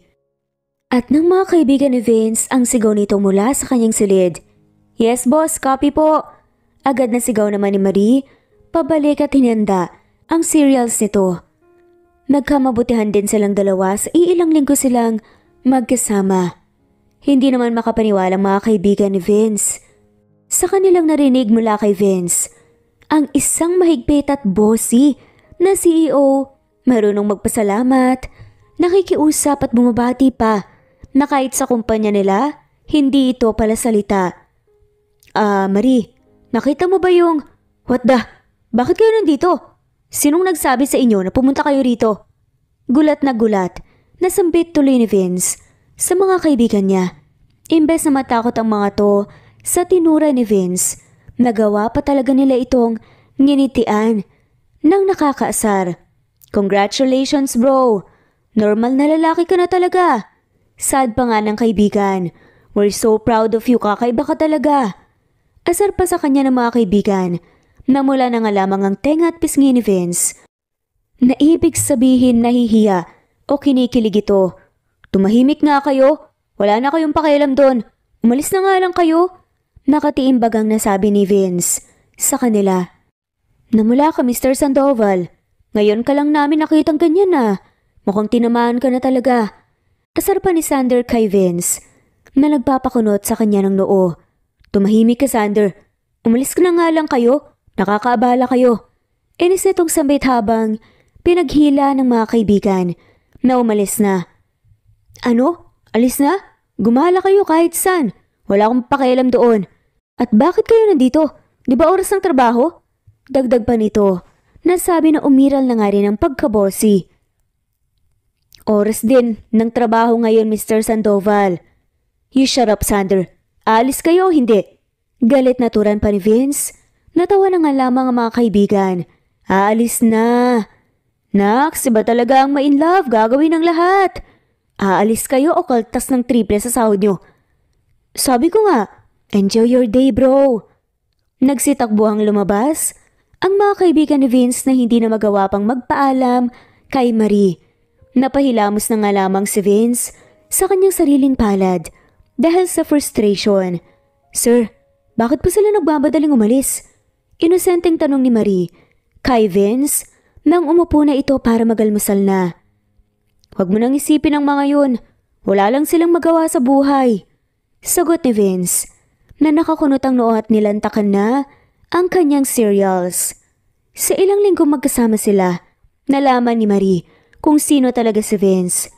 At ng mga kaibigan ni Vince ang sigaw nito mula sa kanyang silid. Yes boss, copy po. Agad na sigaw naman ni Marie, pabalik at hinanda ang cereals nito. Nagkamabutihan din silang dalawa sa iilang linggo silang magkasama. Hindi naman makapaniwala mga kaibigan ni Vince. Sa kanilang narinig mula kay Vince, ang isang mahigpit at bossy na CEO, marunong magpasalamat, nakikiusap at bumabati pa na kahit sa kumpanya nila, hindi ito pala salita. Marie, nakita mo ba yung... What the? Bakit kayo nandito? Sinong nagsabi sa inyo na pumunta kayo rito? Gulat na nasambit tuloy ni Vince sa mga kaibigan niya. Imbes na matakot ang mga to sa tinura ni Vince, nagawa pa talaga nila itong nginitian ng nakakaasar. Congratulations bro! Normal na lalaki ka na talaga. Sad pa nga ng kaibigan. We're so proud of you, kakaiba ka talaga. Asar pa sa kanya ng mga kaibigan na mula na nga lamang ang tenga at pisngi ni Vince. na ibig sabihin nahihiya o kinikilig ito. Tumahimik nga kayo, wala na kayong pakialam doon, umalis na nga lang kayo. Nakatiimbagang nasabi ni Vince sa kanila. Namula ka Mr. Sandoval, ngayon ka lang namin nakitang ganyan na. Mukhang tinamaan ka na talaga. Asar pa ni Sander kay Vince na nagpapakunot sa kanya ng noo. Tumahimik ka Sander, umalis ka na nga lang kayo, nakakaabala kayo. Inis nitong sambit habang pinaghila ng mga kaibigan na umalis na. Ano? Alis na? Gumala kayo kahit saan. Wala akong pakialam doon. At bakit kayo nandito? Di ba oras ng trabaho? Dagdag pa nito, nasabi na umiral na nga rin ang pagkabosi. Oras din ng trabaho ngayon Mr. Sandoval. You shut up Sander. Aalis kayo o hindi? Galit na turan pa ni Vince. Natawa na nga lamang ang mga kaibigan. Aalis na. Nax, iba talaga ang ma-in love, gagawin ng lahat. Aalis kayo o kaltas ng triple sa sahod nyo? Sabi ko nga, enjoy your day bro. Nagsitakbuhang lumabas ang mga kaibigan ni Vince na hindi na magawa pang magpaalam kay Marie. Napahilamos na nga lamang si Vince sa kanyang sariling palad dahil sa frustration. Sir, bakit po sila nagbabadaling umalis? Inosenteng tanong ni Marie kay Vince nang umupo na ito para magalmusal na. Huwag mo nang isipin ang mga yun. Wala lang silang magawa sa buhay. Sagot ni Vince na nakakunot ang noo at nilantakan na ang kanyang cereals. Sa ilang linggo magkasama sila, nalaman ni Marie kung sino talaga si Vince.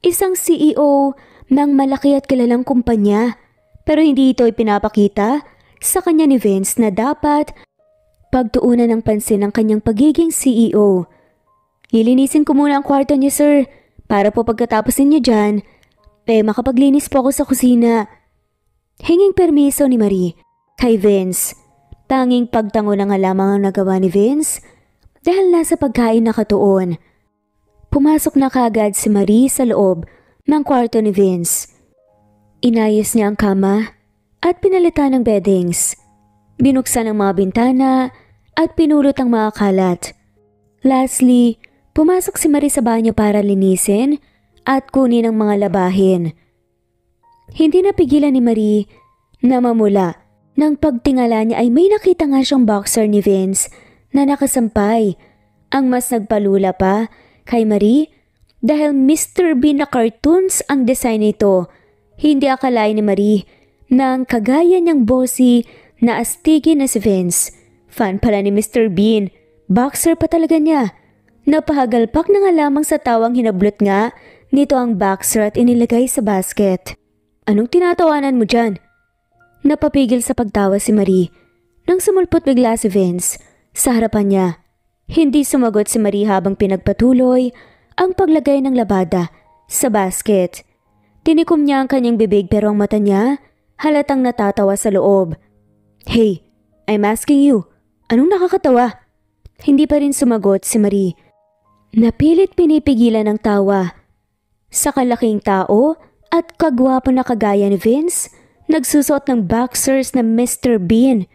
Isang CEO ng malaki at kilalang kumpanya, pero hindi ito ipinapakita sa kanya ni Vince na dapat pagtuunan ng pansin ang kanyang pagiging CEO. Lilinisin ko muna ang kwarto niyo sir, para po pagkatapos ninyo dyan, makapaglinis po ako sa kusina. Hinging permiso ni Marie kay Vince. Tanging pagtango na nga lamang ang nagawa ni Vince dahil nasa pagkain nakatuon. Pumasok na kaagad si Marie sa loob ng kwarto ni Vince. Inayos niya ang kama at pinalitan ng beddings. Binuksan ang mga bintana at pinulot ang mga kalat. Lastly, pumasok si Marie sa banyo para linisin at kunin ang mga labahin. Hindi napigilan ni Marie na mamula nang pagtingala niya ay may nakita nga siyang boxer ni Vince na nakasampay. Ang mas nagpalula pa kay Marie dahil Mr. Bean na cartoons ang design nito. Hindi akalain ni Marie na ang kagaya niyang bossy na astigin na si Vince. Fan pala ni Mr. Bean. Boxer pa talaga niya. Napahagalpak na nga lamang sa tawang hinablot nga nito ang boxer at inilagay sa basket. Anong tinatawanan mo dyan? Napapigil sa pagtawa si Marie nang sumulpot bigla si Vince sa harapan niya. Hindi sumagot si Marie habang pinagpatuloy ang paglagay ng labada sa basket. Tinikom niya ang kanyang bibig pero ang mata niya halatang natatawa sa loob. Hey, I'm asking you, anong nakakatawa? Hindi pa rin sumagot si Marie. Napilit pinipigilan ang tawa. Sa kalaking tao at kagwapo na kagaya ni Vince, nagsusot ng boxers na Mr. Bean.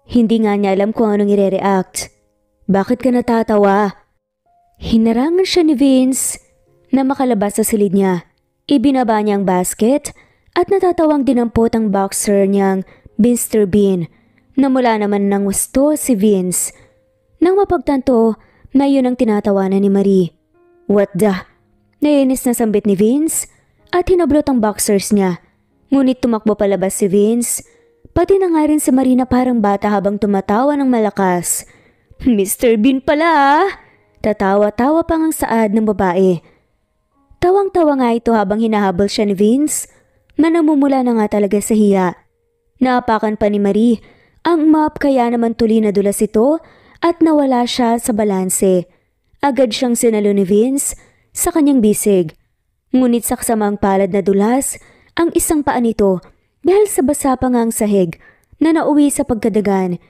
Hindi nga niya alam kung anong i-react. Bakit ka natatawa? Hinarangan siya ni Vince na makalabas sa silid niya. Ibinaba niya ang basket at natatawang dinampot ang boxer niyang Mr. Bean. Namula naman ng gusto si Vince nang mapagtanto na yun ang tinatawanan ni Marie. What the? Nainis na sambit ni Vince at hinablot ang boxers niya. Ngunit tumakbo palabas si Vince. Pati na nga rin si Marie na parang bata habang tumatawa ng malakas. Mr. Bean pala ah! Tatawa-tawa pa ngang saad ng babae. Tawang-tawa nga ito habang hinahabol siya ni Vince na namumula na nga talaga sa hiya. Naapakan pa ni Marie ang map kaya naman tuli na dulas ito at nawala siya sa balanse. Agad siyang sinalo ni Vince sa kanyang bisig. Ngunit sa kasamang palad na dulas ang isang paa nito dahil sa basa pa nga ang sahig na nauwi sa pagkadagan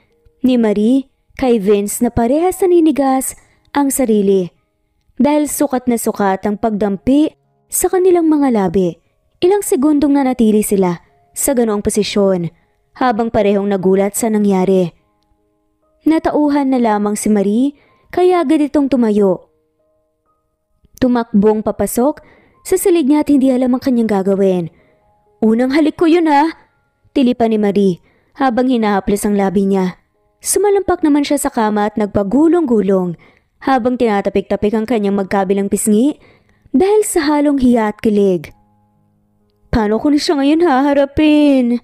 ni Marie kay Vince na parehas naninigas ang sarili. Dahil sukat na sukat ang pagdampi sa kanilang mga labi, ilang segundong nanatili sila sa ganoong posisyon habang parehong nagulat sa nangyari. Natauhan na lamang si Marie kaya agad itong tumayo. Tumakbong papasok sa silid niya at hindi alam ang kanyang gagawin. Unang halik ko yun ha, tilipan ni Marie habang hinahaplos ang labi niya. Sumalampak naman siya sa kama at nagpagulong-gulong habang tinatapik-tapik ang kanyang magkabilang pisngi dahil sa halong hiya at kilig. Paano ko na siya ngayon haharapin?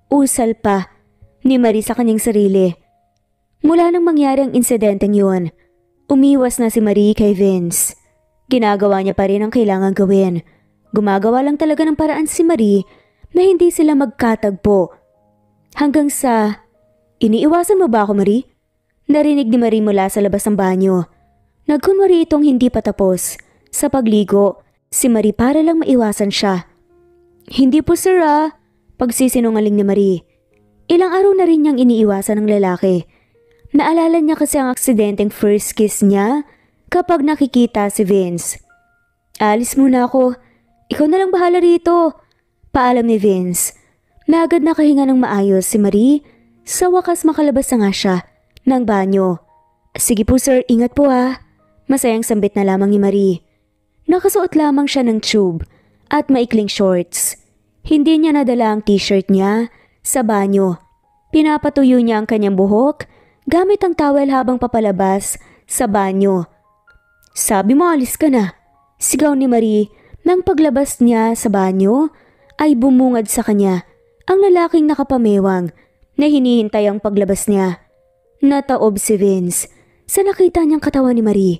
Usal pa ni Marie sa kanyang sarili. Mula nang mangyari ang insidenteng yun, umiwas na si Marie kay Vince. Ginagawa niya pa rin ang kailangang gawin. Gumagawa lang talaga ng paraan si Marie na hindi sila magkatagpo. Hanggang sa, iniiwasan mo ba ako, Marie? Narinig ni Marie mula sa labas ng banyo. Nagkunwari itong hindi pa tapos. Sa pagligo, si Marie para lang maiwasan siya. Hindi po sir pagsisinungaling ni Marie. Ilang araw na rin niyang iniiwasan ng lalaki. Naalala niya kasi ang aksidenteng first kiss niya kapag nakikita si Vince. Alis muna ako. Ikaw na lang bahala rito. Paalam ni Vince. Na agad nakahinga ng maayos si Marie. Sa wakas makalabas na nga siya ng banyo. Sige po sir, ingat po Masayang sambit na lamang ni Marie. Nakasuot lamang siya ng tube at maikling shorts. Hindi niya nadala ang t-shirt niya sa banyo. Pinapatuyo niya ang kanyang buhok gamit ang towel habang papalabas sa banyo. Sabi mo alis ka na, sigaw ni Marie nang paglabas niya sa banyo ay bumungad sa kanya ang lalaking nakapamewang na hinihintay ang paglabas niya. Nataob si Vince sa nakita niyang katawan ni Marie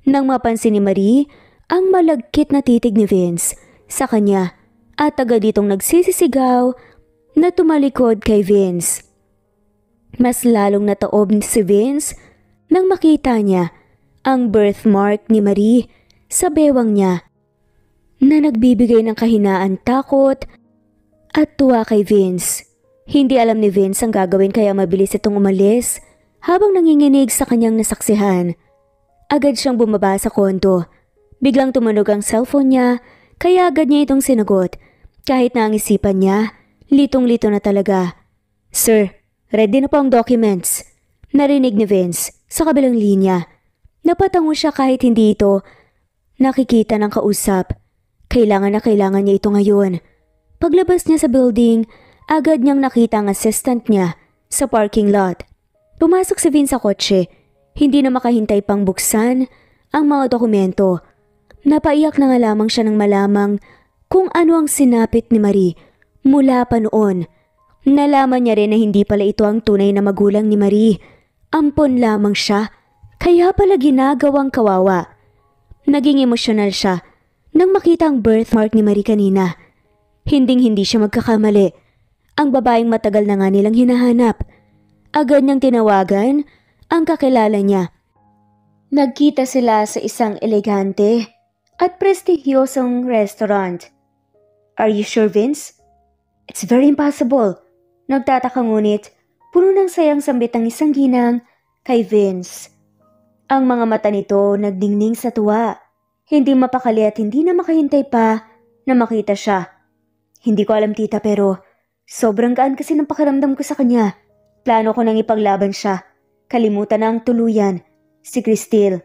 nang mapansin ni Marie ang malagkit na titig ni Vince sa kanya at agad itong nagsisisigaw na tumalikod kay Vince. Mas lalong nataob si Vince nang makita niya ang birthmark ni Marie sa bewang niya na nagbibigay ng kahinaan, takot at tuwa kay Vince. Hindi alam ni Vince ang gagawin kaya mabilis itong umalis habang nanginginig sa kanyang nasaksihan. Agad siyang bumaba sa kondo. Biglang tumunog ang cellphone niya kaya agad niya itong sinagot kahit na ang isipan niya, litong-lito na talaga. Sir, ready na po ang documents. Narinig ni Vince sa kabilang linya. Napatango siya kahit hindi ito nakikita ng kausap. Kailangan na kailangan niya ito ngayon. Paglabas niya sa building, agad niyang nakita ang assistant niya sa parking lot. Pumasok si Vince sa kotse. Hindi na makahintay pang buksan ang mga dokumento. Napaiyak na nga lamang siya nang malamang kung ano ang sinapit ni Marie mula pa noon. Nalaman niya rin na hindi pala ito ang tunay na magulang ni Marie. Ampon lamang siya, kaya pala ginagawang kawawa. Naging emosyonal siya nang makita ang birthmark ni Marie kanina. Hinding-hindi siya magkakamali. Ang babaeng matagal na nga nilang hinahanap. Agad niyang tinawagan ang kakilala niya. Nagkita sila sa isang elegante at prestigyosong restaurant. Are you sure, Vince? It's very impossible. Nagtataka ngunit, puno ng sayang sambit ang isang ginang kay Vince. Ang mga mata nito nagdingning sa tuwa. Hindi mapakali at hindi na makahintay pa na makita siya. Hindi ko alam tita pero sobrang gaan kasi ng pakiramdam ko sa kanya. Plano ko nang ipaglaban siya. Kalimutan na ang tuluyan, si Cristil.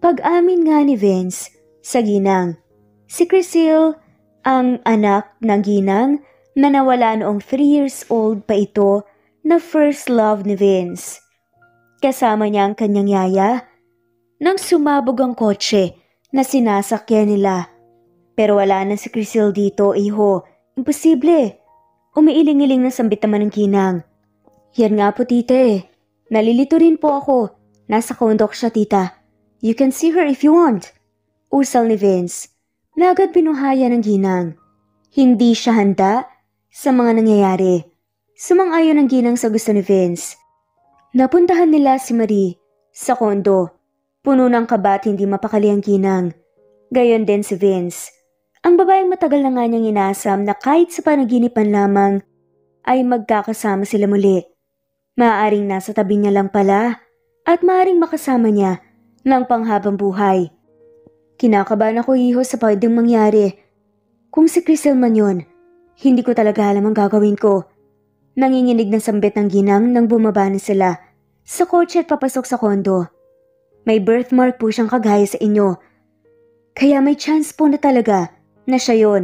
Pag-amin nga ni Vince sa ginang. Si Cristil ang anak ng ginang na nawala noong 3 years old pa ito na first love ni Vince. Kasama niya ang kanyang yaya nang sumabog ang kotse na sinasakyan nila. Pero wala na si Cristil dito, iho. Imposible. Umiiling-iling na sambit naman ng ginang. Yan nga po tita Nalilito rin po ako. Nasa kondok siya tita. You can see her if you want. Usal ni Vince. Na agad binuhaya ng ginang. Hindi siya handa sa mga nangyayari. Sumang-ayon ang ginang sa gusto ni Vince. Napuntahan nila si Marie sa kondo. Puno ng kaba at hindi mapakali ang ginang. Gayon din si Vince. Ang babaeng matagal na nga niyang inaasam na kahit sa panaginipan lamang ay magkakasama sila muli. Maaaring nasa tabi niya lang pala at maaaring makasama niya ng panghabang buhay. Kinakabahan ako iho sa pwedeng mangyari. Kung si Cristil man yun, hindi ko talaga alam ang gagawin ko. Nanginginig ng sambit ng ginang nang bumaba na sila sa kotse at papasok sa kondo. May birthmark po siyang kagaya sa inyo. Kaya may chance po na talaga na siya yon.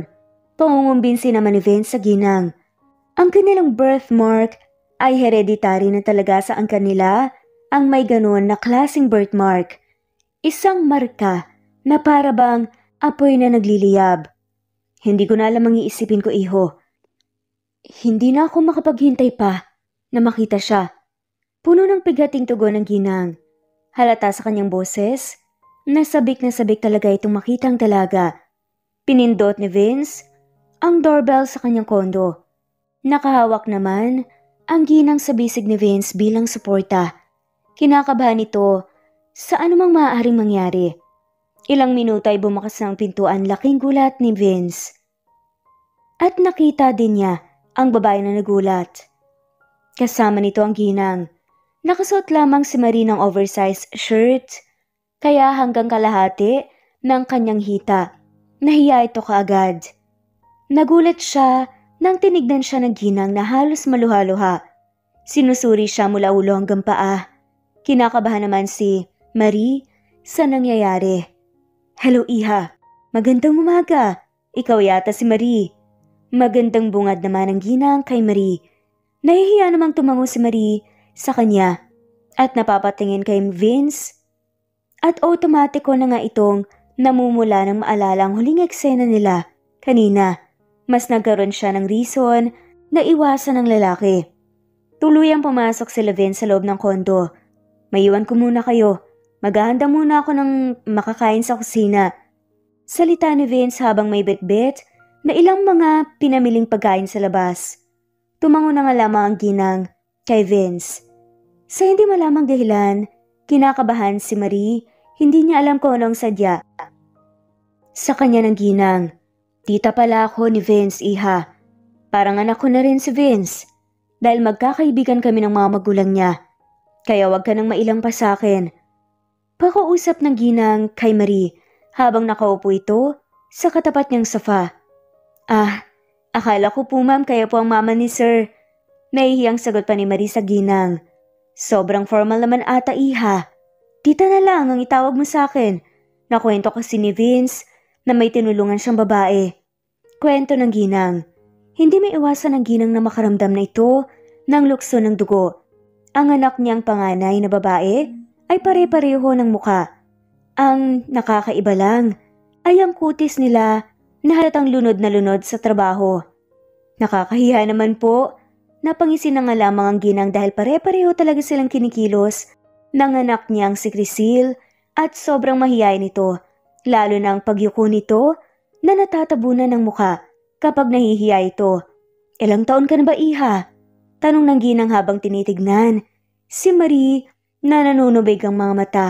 Pangungumbinsi naman ni Vince sa ginang. Ang kanilang birthmark ay hereditary na talaga sa angkan nila ang may ganoon na klaseng birthmark. Isang marka na para bang apoy na nagliliyab. Hindi ko na alam ang iisipin ko, iho. Hindi na ako makapaghintay pa na makita siya. Puno ng pigating tugon ng ginang. Halata sa kanyang boses, na sabik talaga itong makita ang dalaga. Pinindot ni Vince ang doorbell sa kanyang kondo. Nakahawak naman ang ginang sa bisig ni Vince bilang suporta. Kinakabahan ito sa anumang maaaring mangyari. Ilang minuto ay bumakas na ang pintuan, laking gulat ni Vince. At nakita din niya ang babae na nagulat. Kasama nito ang ginang. Nakasuot lamang si Marie ng oversized shirt, kaya hanggang kalahati ng kanyang hita. Nahiya ito kaagad. Nagulat siya nang tinignan siya ng ginang na halos maluha-luha. Sinusuri siya mula ulo hanggang paa. Kinakabahan naman si Marie sa nangyayari. Hello, iha. Magandang umaga. Ikaw yata si Marie. Magandang bungad naman ang ginang kay Marie. Nahihiya namang tumango si Marie sa kanya at napapatingin kay Vince. At automatiko na nga itong namumula ng maalala ang huling eksena nila kanina. Mas nagkaroon siya ng reason na iwasan ng lalaki. Tuluyang pumasok si Vince sa loob ng kondo. Maiwan ko muna kayo. Maghahanda muna ako ng makakain sa kusina. Salita ni Vince habang may bitbit na ilang mga pinamiling pagkain sa labas. Tumango na nga lamang ang ginang kay Vince. Sa hindi malamang dahilan, kinakabahan si Marie, hindi niya alam kung anong sadya. Sa kanya ng ginang, tita pala ako ni Vince, iha. Parang anak ko na rin si Vince, dahil magkakaibigan kami ng mga magulang niya. Kaya wag ka nang mailang pa sa akin. Pakausap ng ginang kay Marie habang nakaupo ito sa katapat niyang sofa. Akala ko po ma'am kaya po ang mama ni sir. Nahihiyang sagot pa ni Marie sa ginang. Sobrang formal naman ata, iha. Tita na lang ang itawag mo sa akin. Nakwento kasi ni Vince na may tinulungan siyang babae. Kwento ng ginang. Hindi may iwasan ng ginang na makaramdam na ito ng lukso ng dugo. Ang anak niyang panganay na babae ay pare-pareho ng muka. Ang nakakaiba lang ay ang kutis nila na halatang lunod na lunod sa trabaho. Nakakahiya naman po. Napangisin na nga lamang ang ginang dahil pare-pareho talaga silang kinikilos ng anak niyang si Crisil at sobrang mahiyain ito, lalo na ang pagyuko nito na natatabunan ng muka kapag nahihiya ito. Ilang taon ka na ba, iha? Tanong ng ginang habang tinitignan si Marie na nanunubig ang mga mata.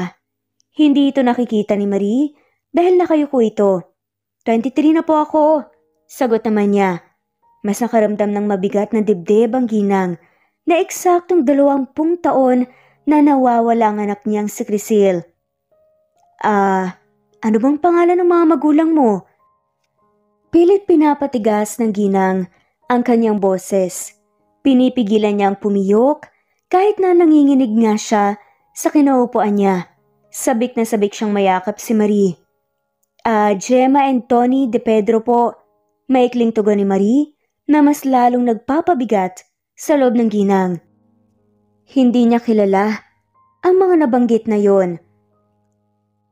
Hindi ito nakikita ni Marie dahil nakayuko ito. 23 na po ako, sagot naman niya. Mas nakaramdam ng mabigat na dibdib ang ginang na eksaktong 20 taon na nawawala ang anak niyang si Crisil. Ano bang pangalan ng mga magulang mo? Pilit pinapatigas ng ginang ang kanyang boses. Pinipigilan niyang pumiyok kahit na nanginginig nga siya sa kinaupuan niya. Sabik na sabik siyang mayakap si Marie. Gemma and Tony de Pedro po. Maikling tugon ni Marie na mas lalong nagpapabigat sa loob ng ginang. Hindi niya kilala ang mga nabanggit na yon.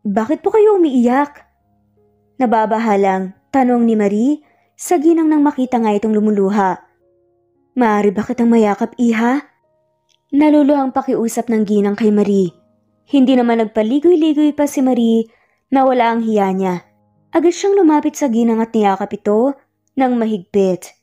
Bakit po kayo umiiyak? Nababahalang tanong ni Marie sa ginang nang makita nga itong lumuluha. Maaari ba kitang mayakap, iha? Naluluhang pakiusap ng ginang kay Marie. Hindi naman nagpaligoy-ligoy pa si Marie na wala ang hiya niya. Agad siyang lumapit sa ginang at niyakap ito ng mahigpit.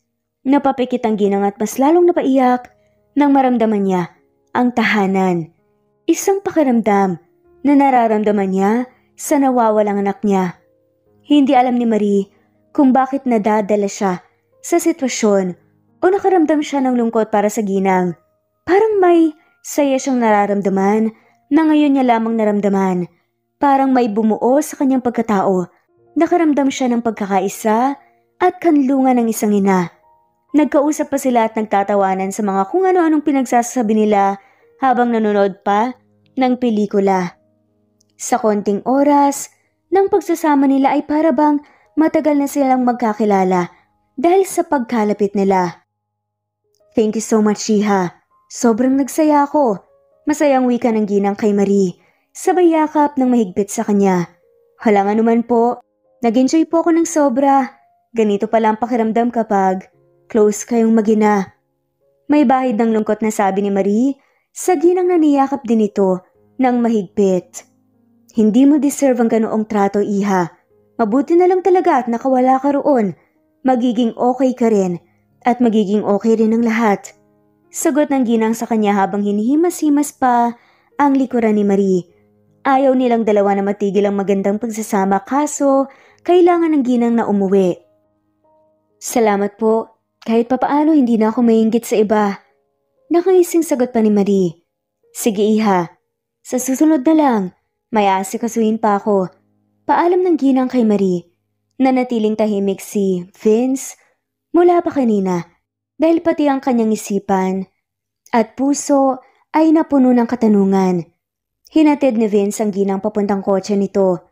Napapikit ang ginang at mas lalong napaiyak nang maramdaman niya ang tahanan. Isang pakiramdam na nararamdaman niya sa nawawalang anak niya. Hindi alam ni Marie kung bakit nadadala siya sa sitwasyon o nakaramdam siya ng lungkot para sa ginang. Parang may saya siyang nararamdaman na ngayon niya lamang naramdaman. Parang may bumuo sa kanyang pagkatao. Nakaramdam siya ng pagkakaisa at kanlungan ng isang ina. Nagkausap pa sila at nagtatawanan sa mga kung ano-anong pinagsasabi nila habang nanonood pa ng pelikula. Sa konting oras, ng pagsasama nila ay para bang matagal na silang magkakilala dahil sa pagkalapit nila. Thank you so much, Shiha. Sobrang nagsaya ako. Masayang wika ng ginang kay Marie. Sabay yakap ng mahigpit sa kanya. Walang anuman po. Nag-enjoy po ako ng sobra. Ganito pala ang pakiramdam kapag close kayong magina. May bahid ng lungkot na sabi ni Marie sa ginang na niyakap din ito ng mahigpit. Hindi mo deserve ang ganoong trato, Iha. Mabuti na lang talaga at nakawala ka roon. Magiging okay ka rin at magiging okay rin ang lahat. Sagot ng ginang sa kanya habang hinihimas-himas pa ang likuran ni Marie. Ayaw nilang dalawa na matigil ang magandang pagsasama kaso kailangan ng ginang na umuwi. Salamat po. Kahit papaano hindi na ako mainggit sa iba. Nakangising sagot pa ni Marie. Sige, Iha. Sa susunod na lang. May asikasuhin pa ako. Paalam ng ginang kay Marie. Nanatiling tahimik si Vince mula pa kanina dahil pati ang kanyang isipan at puso ay napuno ng katanungan. Hinatid ni Vince ang ginang papuntang kotse nito.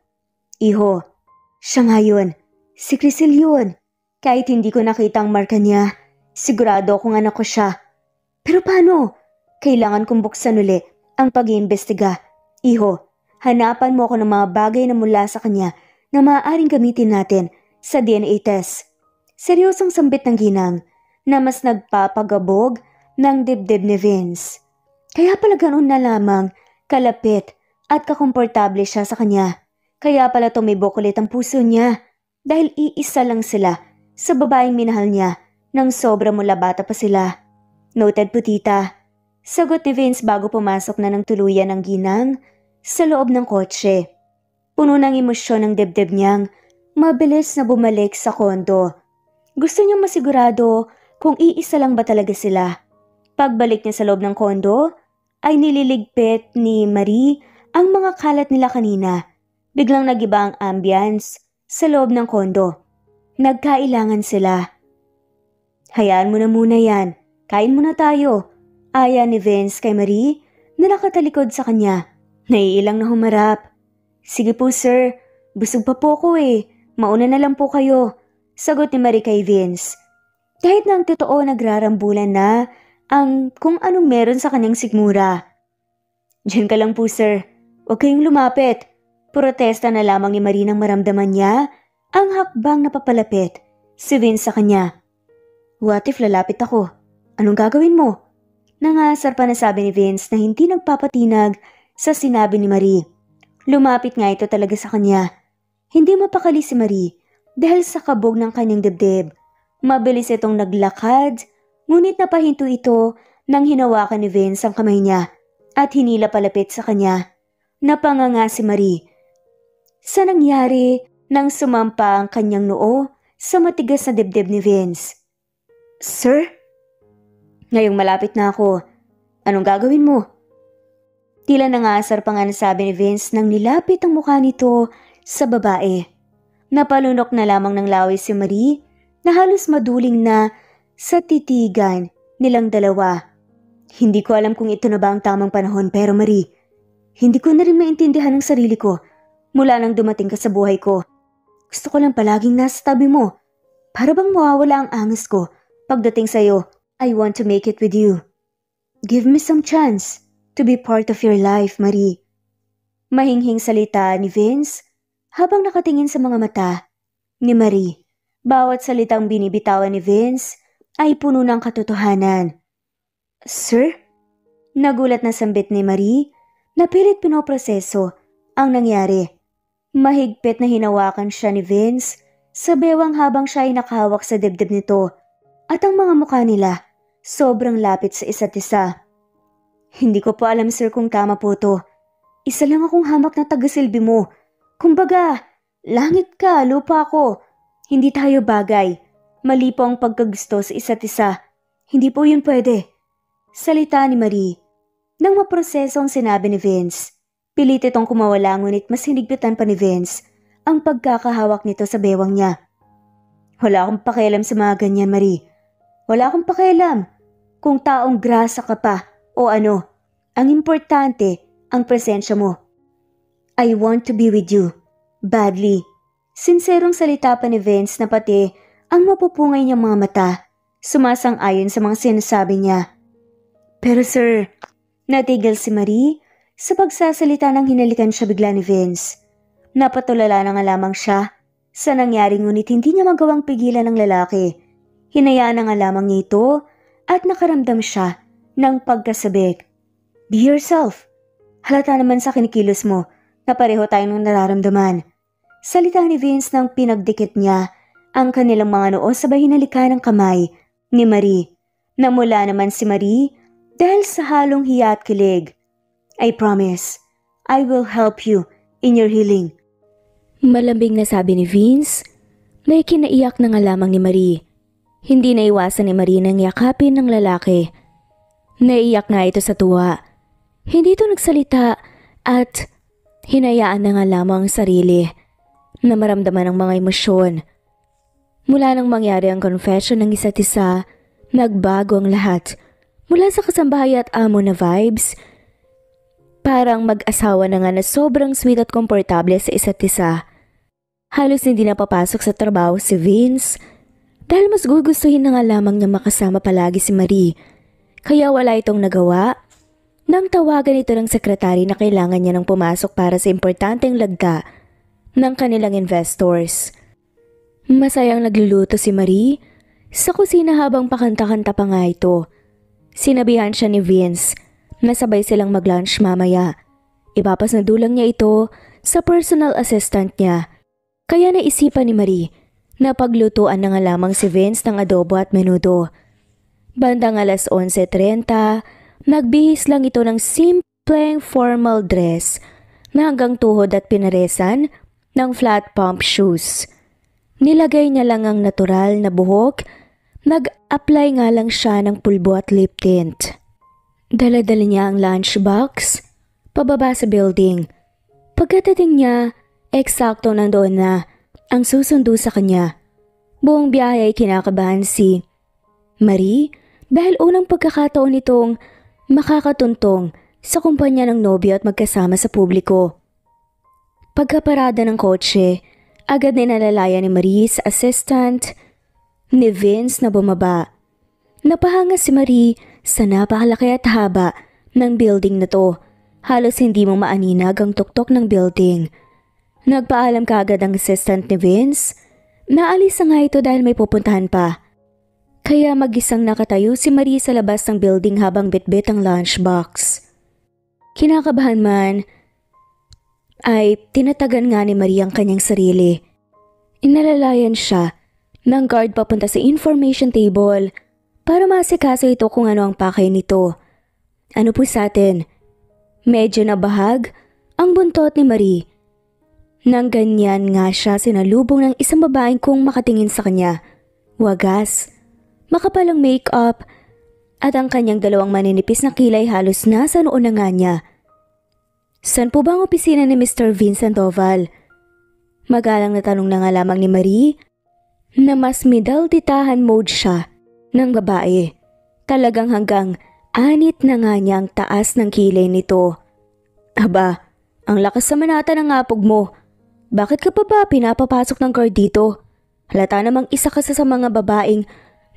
Iho, siya nga yun. Si Crisel yun. Kahit hindi ko nakita ang marka niya, sigurado akong anak ko siya. Pero paano? Kailangan kong buksan uli ang pag-iimbestiga. Iho, hanapan mo ako ng mga bagay na mula sa kanya na maaaring gamitin natin sa DNA test. Seryosong sambit ng ginang na mas nagpapagabog ng dibdib ni Vince. Kaya pala ganoon na lamang kalapit at kakomportable siya sa kanya. Kaya pala tumibok ulit ang puso niya dahil iisa lang sila sa babaeng minahal niya nang sobra mula bata pa sila. Noted po, tita. Sagot ni Vince bago pumasok na ng tuluyan ng ginang sa loob ng kotse. Puno ng emosyon ng dibdib niyang mabilis na bumalik sa kondo. Gusto niyang masigurado kung iisa lang ba talaga sila. Pagbalik niya sa loob ng kondo, ay nililigpit ni Marie ang mga kalat nila kanina. Biglang nagiba ang ambience sa loob ng kondo. Nagkailangan sila. Hayaan mo na muna yan. Kain muna tayo. Aya ni Vince kay Marie na nakatalikod sa kanya. Naiilang na humarap. Sige po sir, busog pa po ko eh. Mauna na lang po kayo. Sagot ni Marie kay Vince. Kahit na ang totoo nagrarambulan na ang kung anong meron sa kanyang sigmura. Diyan ka lang po sir. Huwag kayong lumapit. Protesta na lamang ni Marie nang maramdaman niya ang hakbang na papalapit si Vince sa kanya. What if lalapit ako? Anong gagawin mo? Nangasar pa na sabi ni Vince na hindi nagpapatinag sa sinabi ni Marie. Lumapit nga ito talaga sa kanya. Hindi mapakali si Marie dahil sa kabog ng kanyang dibdib. Mabilis itong naglakad, ngunit napahinto ito nang hinawakan ni Vince ang kamay niya at hinila palapit sa kanya. Napanganga si Marie. Sa nangyari nang sumampa ang kanyang noo sa matigas na dibdib ni Vince. Sir? Ngayong malapit na ako. Anong gagawin mo? Tila nangasar pa nga nasabi ni Vince nang nilapit ang mukha nito sa babae. Napalunok na lamang ng laway si Marie na halos maduling na sa titigan nilang dalawa. Hindi ko alam kung ito na ba ang tamang panahon pero Marie, hindi ko na rin maintindihan ang sarili ko mula nang dumating ka sa buhay ko. Gusto ko lang palaging nasa tabi mo. Para bang mawawala ang angas ko pagdating sa'yo. I want to make it with you. Give me some chance to be part of your life, Marie. Mahinghing salita ni Vince habang nakatingin sa mga mata ni Marie. Bawat salitang binibitawan ni Vince ay puno ng katotohanan. Sir? Nagulat na sambit ni Marie na pilit pinoproseso ang nangyari. Mahigpit na hinawakan siya ni Vince sa bewang habang siya ay nakahawak sa dibdib nito at ang mga mukha nila sobrang lapit sa isa't isa. Hindi ko po alam sir kung tama po to. Isa lang akong hamak na tagasilbi mo. Kumbaga, langit ka, lupa ako. Hindi tayo bagay. Mali po ang pagkagusto sa isa't isa. Hindi po yun pwede. Salita ni Marie. Nang maproseso ang sinabi ni Vince, pilit itong kumawala ngunit mas hinigpitan pa ni Vince ang pagkakahawak nito sa bewang niya. Wala akong pakialam sa mga ganyan, Marie. Wala akong pakialam kung taong grasa ka pa o ano. Ang importante, ang presensya mo. I want to be with you. Badly. Sinserong salita pa ni Vince na pati ang mapupungay niyang mga mata sumasang-ayon sa mga sinasabi niya. Pero sir, natigil si Marie sa pagsasalita nang hinalikan siya bigla ni Vince. Napatulala na nga lamang siya sa nangyari ngunit hindi niya magawang pigilan ng lalaki. Hinayaan na nga lamang niya ito at nakaramdam siya ng pagkasabik. Be yourself. Halata naman sa kinikilos mo na pareho tayong nararamdaman. Salita ni Vince nang pinagdikit niya ang kanilang mga noo sabay hinalikan ng kamay ni Marie. Namula naman si Marie dahil sa halong hiya at kilig. I promise, I will help you in your healing. Malambing na sabi ni Vince na ikinaiyak na nga lamang ni Marie. Hindi naiwasan ni Marie nang yakapin ng lalaki. Naiyak nga ito sa tuwa. Hindi ito nagsalita at hinayaan na nga lamang ang sarili na maramdaman ang mga emosyon. Mula nang mangyari ang confession ng isa't isa, nagbago ang lahat. Mula sa kasambahay at amo na vibes, parang mag-asawa na nga na sobrang sweet at komportable sa isa't isa. Halos hindi na papasok sa trabaho si Vince dahil mas gugustuhin na nga lamang niya makasama palagi si Marie. Kaya wala itong nagawa nang tawagan ito ng sekretary na kailangan niya nang pumasok para sa importanteng lagda ng kanilang investors. Masayang nagluluto si Marie sa kusina habang pakanta-kanta pa nga ito. Sinabihan siya ni Vince na sabay silang mag-lunch mamaya. Ipapasadulang niya ito sa personal assistant niya. Kaya naisipan ni Marie na paglutuan na nga lamang si Vince ng adobo at menudo. Bandang 11:30, nagbihis lang ito ng simpleng formal dress na hanggang tuhod at pinaresan ng flat pump shoes. Nilagay niya lang ang natural na buhok, nag-apply nga lang siya ng pulbo at lip tint. Dala-dala niya ang lunchbox, pababa sa building. Pagkatating niya, eksakto nandoon na ang susundo sa kanya. Buong biyahe ay kinakabahan si Marie dahil unang pagkakataon nitong makakatuntong sa kumpanya ng nobyo at magkasama sa publiko. Pagkaparada ng kotse, agad na nalalaya ni Marie sa assistant ni Vince na bumaba. Napahanga si Marie sa napakalaki at haba ng building na to. Halos hindi mo maaninag ang tuktok ng building. Nagpaalam kaagad ang assistant ni Vince. Naalis na nga ito dahil may pupuntahan pa. Kaya mag-isang nakatayo si Marie sa labas ng building habang bitbit ang lunchbox. Kinakabahan man, ay tinatagan nga ni Marie ang kanyang sarili. Inalalayan siya ng guard papunta sa information table para masikaso ito kung ano ang pakay nito. Ano po sa atin? Medyo nabahag ang buntot ni Marie. Nang ganyan nga siya sinalubong ng isang babaeng kung makatingin sa kanya. Wagas, makapalang make-up at ang kanyang dalawang maninipis na kilay halos nasa noo na nga niya. San po ba ang opisina ni Mr. Vincent Oval? Magalang na tanong na nga lamang ni Marie na mas middle-titahan mode siya ng babae. Talagang hanggang anit na nga niya ang taas ng kilay nito. Aba, ang lakas sa manata ng apog mo. Bakit ka pa ba pinapapasok ng guard dito? Halata namang isa ka sa mga babaeng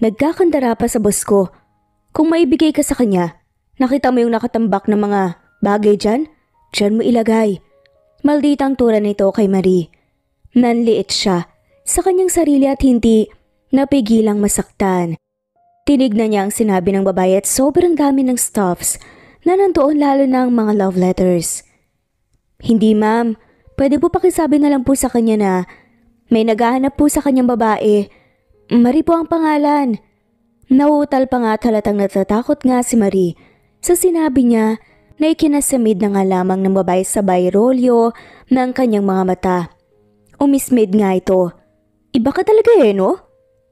nagkakandara pa sa boss ko. Kung maibigay ka sa kanya, nakita mo yung nakatambak na mga bagay dyan? Diyan mo ilagay. Malditang tura nito kay Marie. Nanliit siya sa kanyang sarili at hindi napigilang masaktan. Tinignan niya ang sinabi ng babae at sobrang dami ng stuffs na nandoon lalo na ang mga love letters. Hindi ma'am, pwede po pakisabi na lang po sa kanya na may naghahanap po sa kanyang babae. Marie po ang pangalan. Nauutal pa nga at halatang natatakot nga si Marie sa sinabi niya na ikinasamid na nga lamang ng babae sabay rolyo ng kanyang mga mata. Umismid nga ito. Iba ka talaga no?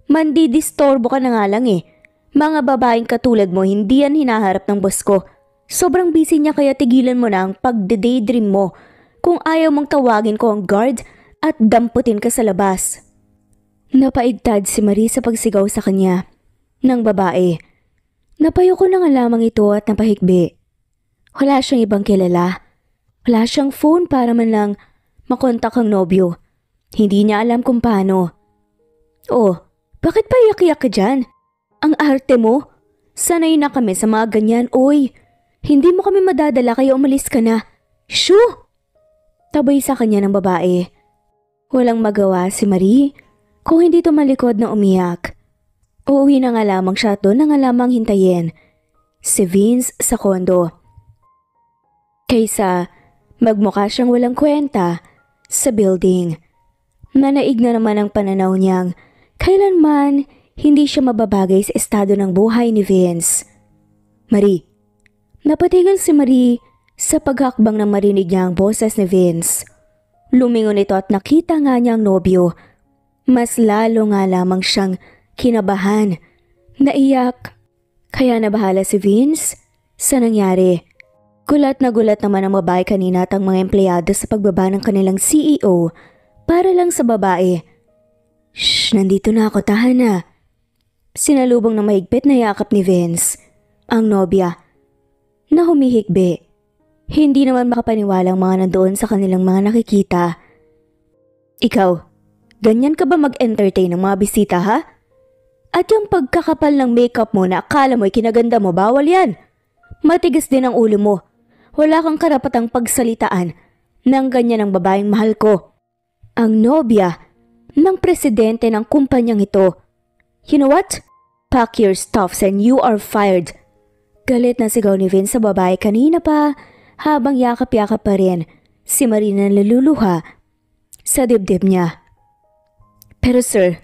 Mandidistorbo ka na nga lang Mga babaeng katulad mo hindi yan hinaharap ng boss ko. Sobrang busy niya kaya tigilan mo na ang pagde-daydream mo kung ayaw mong tawagin ko ang guard at damputin ka sa labas. Napaigtad si Marie sa pagsigaw sa kanya ng babae. Napayoko na nga lamang ito at napahikbi. Wala siyang ibang kilala. Wala siyang phone para man lang makontak ang nobyo. Hindi niya alam kung paano. Oh, bakit pa iyak-iyak ka dyan? Ang arte mo. Sanay na kami sa mga ganyan, oy. Hindi mo kami madadala kaya umalis ka na. Shoo! Tabay sa kanya ng babae. Walang magawa si Marie kung hindi tumalikod na umiyak. Uuwi na nga lamang siya doon na nga lamang hintayin si Vince sa kondo. Kaysa magmukha siyang walang kwenta sa building. Nanaig na naman ang pananaw niyang kailanman hindi siya mababagay sa estado ng buhay ni Vince. Marie. Napatigil si Marie sa paghakbang ng marinig niya ang boses ni Vince. Lumingon ito at nakita nga niya ang nobyo. Mas lalo nga lamang siyang kinabahan. Naiyak. Kaya nabahala si Vince sa nangyari. Gulat naman ang babae kanina at ang mga empleyado sa pagbaba ng kanilang CEO para lang sa babae. Shh, nandito na ako, tahan na. Sinalubong ng mahigpit na yakap ni Vince ang nobya na humihikbi. Hindi naman makapaniwala ang mga nandoon sa kanilang mga nakikita. Ikaw, ganyan ka ba mag-entertain ng mga bisita, ha? At yung pagkakapal ng makeup mo na akala mo'y kinaganda mo, bawal yan. Matigas din ang ulo mo. Wala kang karapatang pagsalitaan ng ganyan ang babaeng mahal ko. Ang nobya ng presidente ng kumpanyang ito. You know what? Pack your stuffs and you are fired. Galit na sigaw ni Vince sa babae kanina pa habang yakap-yakap pa rin si Marie na naluluha sa dibdib niya. Pero sir,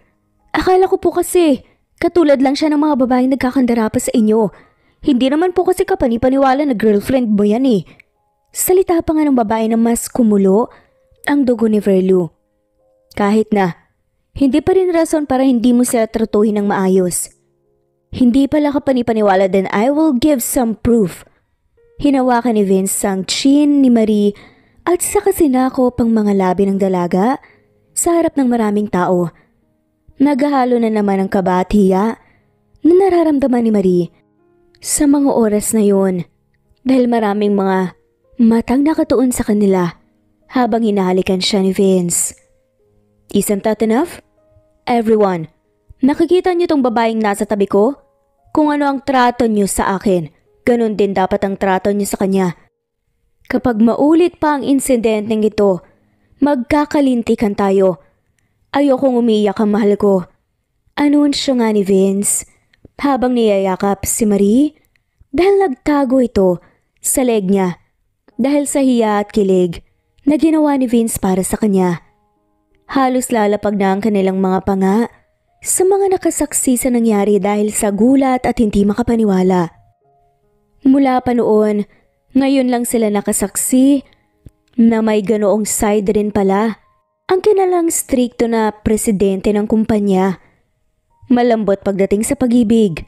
akala ko po kasi katulad lang siya ng mga babaeng nagkakandara pa sa inyo. Hindi naman po kasi kapani-paniwala na girlfriend mo yan eh. Salita pa nga ng babae na mas kumulo ang dugo ni Verlu. Kahit na, hindi pa rin rason para hindi mo sila tratuhin ng maayos. Hindi pala kapani-paniwala, then I will give some proof. Hinawakan ni Vince ang chin ni Marie at saka sinakop ang mga labi ng dalaga sa harap ng maraming tao. Naghahalo na naman ang kaba at hiya na nararamdaman ni Marie sa mga oras na yun dahil maraming mga matang nakatuon sa kanila habang hinahalikan siya ni Vince. Isn't that enough? Everyone, nakikita niyo tong babaeng nasa tabi ko? Kung ano ang trato niyo sa akin, ganun din dapat ang trato niyo sa kanya. Kapag maulit pa ang insidenteng ito, magkakalintikan tayo. Ayokong umiyak ang mahal ko. Anunsyo nga ni Vince habang niyayakap si Marie dahil nagtago ito sa leg niya dahil sa hiya at kilig na ginawa ni Vince para sa kanya. Halos lalapag na ang kanilang mga panga sa mga nakasaksi sa nangyari dahil sa gulat at hindi makapaniwala. Mula pa noon, ngayon lang sila nakasaksi na may ganoong side rin pala ang kinalang strikto na presidente ng kumpanya. Malambot pagdating sa pag-ibig.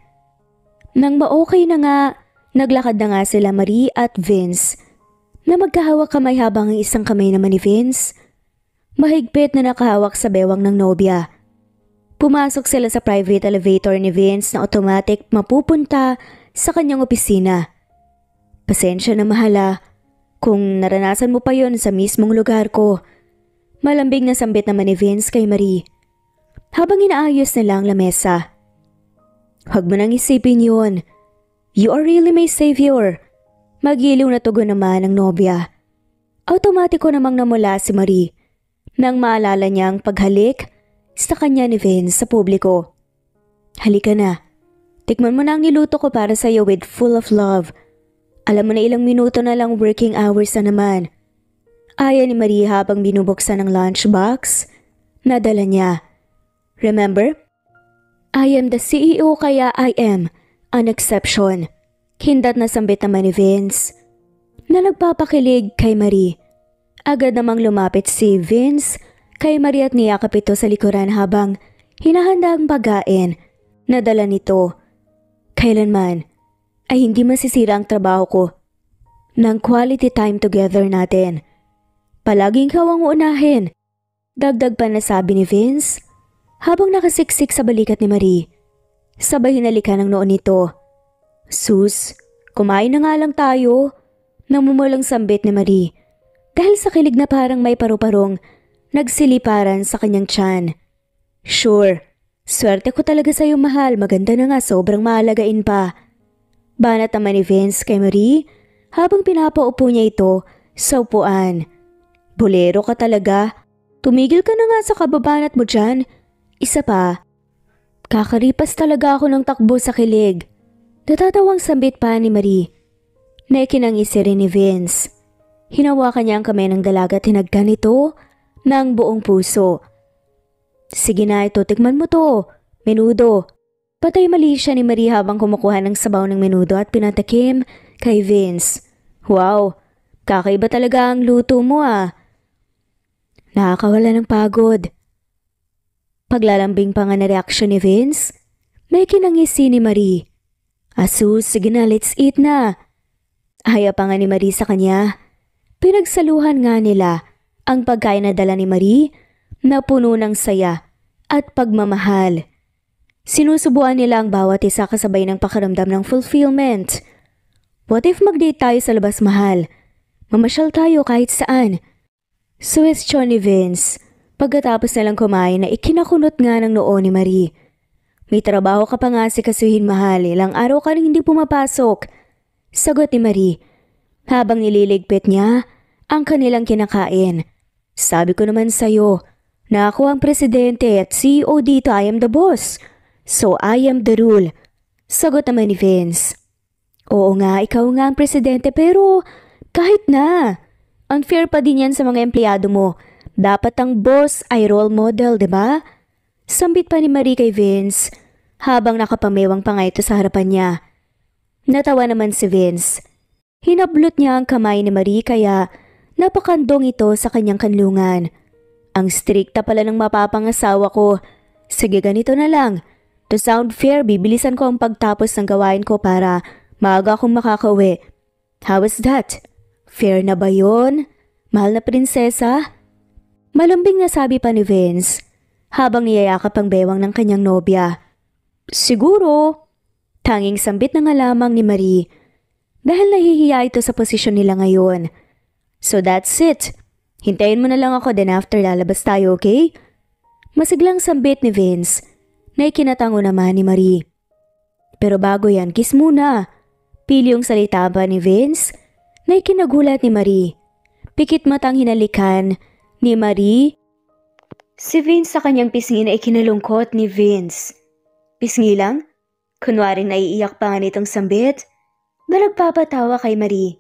Nang ma-okay na nga, naglakad na nga sila Marie at Vince na magkahawak kamay habang ang isang kamay naman ni Vince mahigpit na nakahawak sa bewang ng nobya. Pumasok sila sa private elevator ni Vince na automatic mapupunta sa kanyang opisina. Pasensya na mahala kung naranasan mo pa yon sa mismong lugar ko. Malambing na sambit naman ni Vince kay Marie habang inaayos nila ang lamesa. Huwag mo nang isipin yun. You are really my savior. Magiliw na tugon naman ng nobya. Automatiko namang namula si Marie nang maalala niya ang paghalik sa kanya ni Vince sa publiko. Halika na. Tikman mo na ang niluto ko para sa iyo with full of love. Alam mo na ilang minuto na lang working hours na naman. Aya ni Marie habang binubuksan ang lunchbox na dala niya. Remember? I am the CEO kaya I am an exception. Hindat na sambit naman ni Vince na nagpapakilig kay Marie. Agad namang lumapit si Vince kay Marie at niyakap ito sa likuran habang hinahanda ang pagkain na dala nito. Kailanman ay hindi masisira ang trabaho ko ng quality time together natin. Palaging ikaw ang uunahin, dagdag pa na sabi ni Vince habang nakasiksik sa balikat ni Marie. Sabay hinalikan ng noon nito. Sus, kumain na nga lang tayo. Namumulang sambit ni Marie dahil sa kilig na parang may paru-parong nagsiliparan sa kanyang tiyan. Sure, swerte ko talaga sa'yo mahal, maganda na nga, sobrang mahalagain pa. Banat naman ni Vince kay Marie habang pinapaupo niya ito sa upuan. Bolero ka talaga, tumigil ka na nga sa kababanat mo dyan. Isa pa, kakaripas talaga ako ng takbo sa kilig. Natatawang sambit pa ni Marie. May kinangisi rin ni Vince. Hinawakan niya ang kamay ng dalaga at hinagdan ito ng buong puso. Sige na ito, tikman mo to. Menudo. Patay mali siya ni Marie habang kumukuha ng sabaw ng menudo at pinatakim kay Vince. Wow, kakaiba talaga ang luto mo ah. Nakakawala ng pagod. Paglalambing pa nga na reaksyon ni Vince, may kinangisi ni Marie. Asus, sige na, let's eat na. Haya pa nga ni Marie sa kanya. Pinagsaluhan nga nila ang pagkain na dala ni Marie na puno ng saya at pagmamahal. Sinusubuan nila ang bawat isa kasabay ng pakiramdam ng fulfillment. What if mag-date tayo sa labas mahal? Mamasyal tayo kahit saan. Suwestyon ni Vince pagkatapos nalang kumain na ikinakunot nga ng noo ni Marie. May trabaho ka pa nga sikasuhin mahal, ilang araw ka rin hindi pumapasok. Sagot ni Marie habang nililigpit niya ang kanilang kinakain. Sabi ko naman sa'yo, na ako ang presidente at CEO dito, I am the boss. So I am the rule. Sagot naman ni Vince. Oo nga, ikaw nga ang presidente pero kahit na. Unfair pa din yan sa mga empleyado mo. Dapat ang boss ay role model, diba? Sambit pa ni Marie kay Vince habang nakapamewang pa nga ito sa harapan niya. Natawa naman si Vince. Hinablot niya ang kamay ni Marie kaya napakandong ito sa kanyang kanlungan. Ang strikta pala ng mapapangasawa ko. Sige, ganito na lang. To sound fair, bibilisan ko ang pagtapos ng gawain ko para maaga akong makakauwi. How is that? Fair na ba yun? Mahal na prinsesa? Malambing na sabi pa ni Vince habang niyayakap ang bewang ng kanyang nobya. Siguro. Tanging sambit na nga lamang ni Marie dahil nahihiya ito sa posisyon nila ngayon. So that's it. Hintayin mo na lang ako, then after lalabas tayo, okay? Masiglang sambit ni Vince na ikinatango naman ni Marie. Pero bago yan, kiss muna. Pili yung salita ba ni Vince na ikinagulat ni Marie. Pikit matang hinalikan ni Marie si Vince sa kanyang pisngi na ikinalungkot ni Vince. Pisngi lang? Kunwaring naiiyak pa nga nitong sambit na nagpapatawa kay Marie.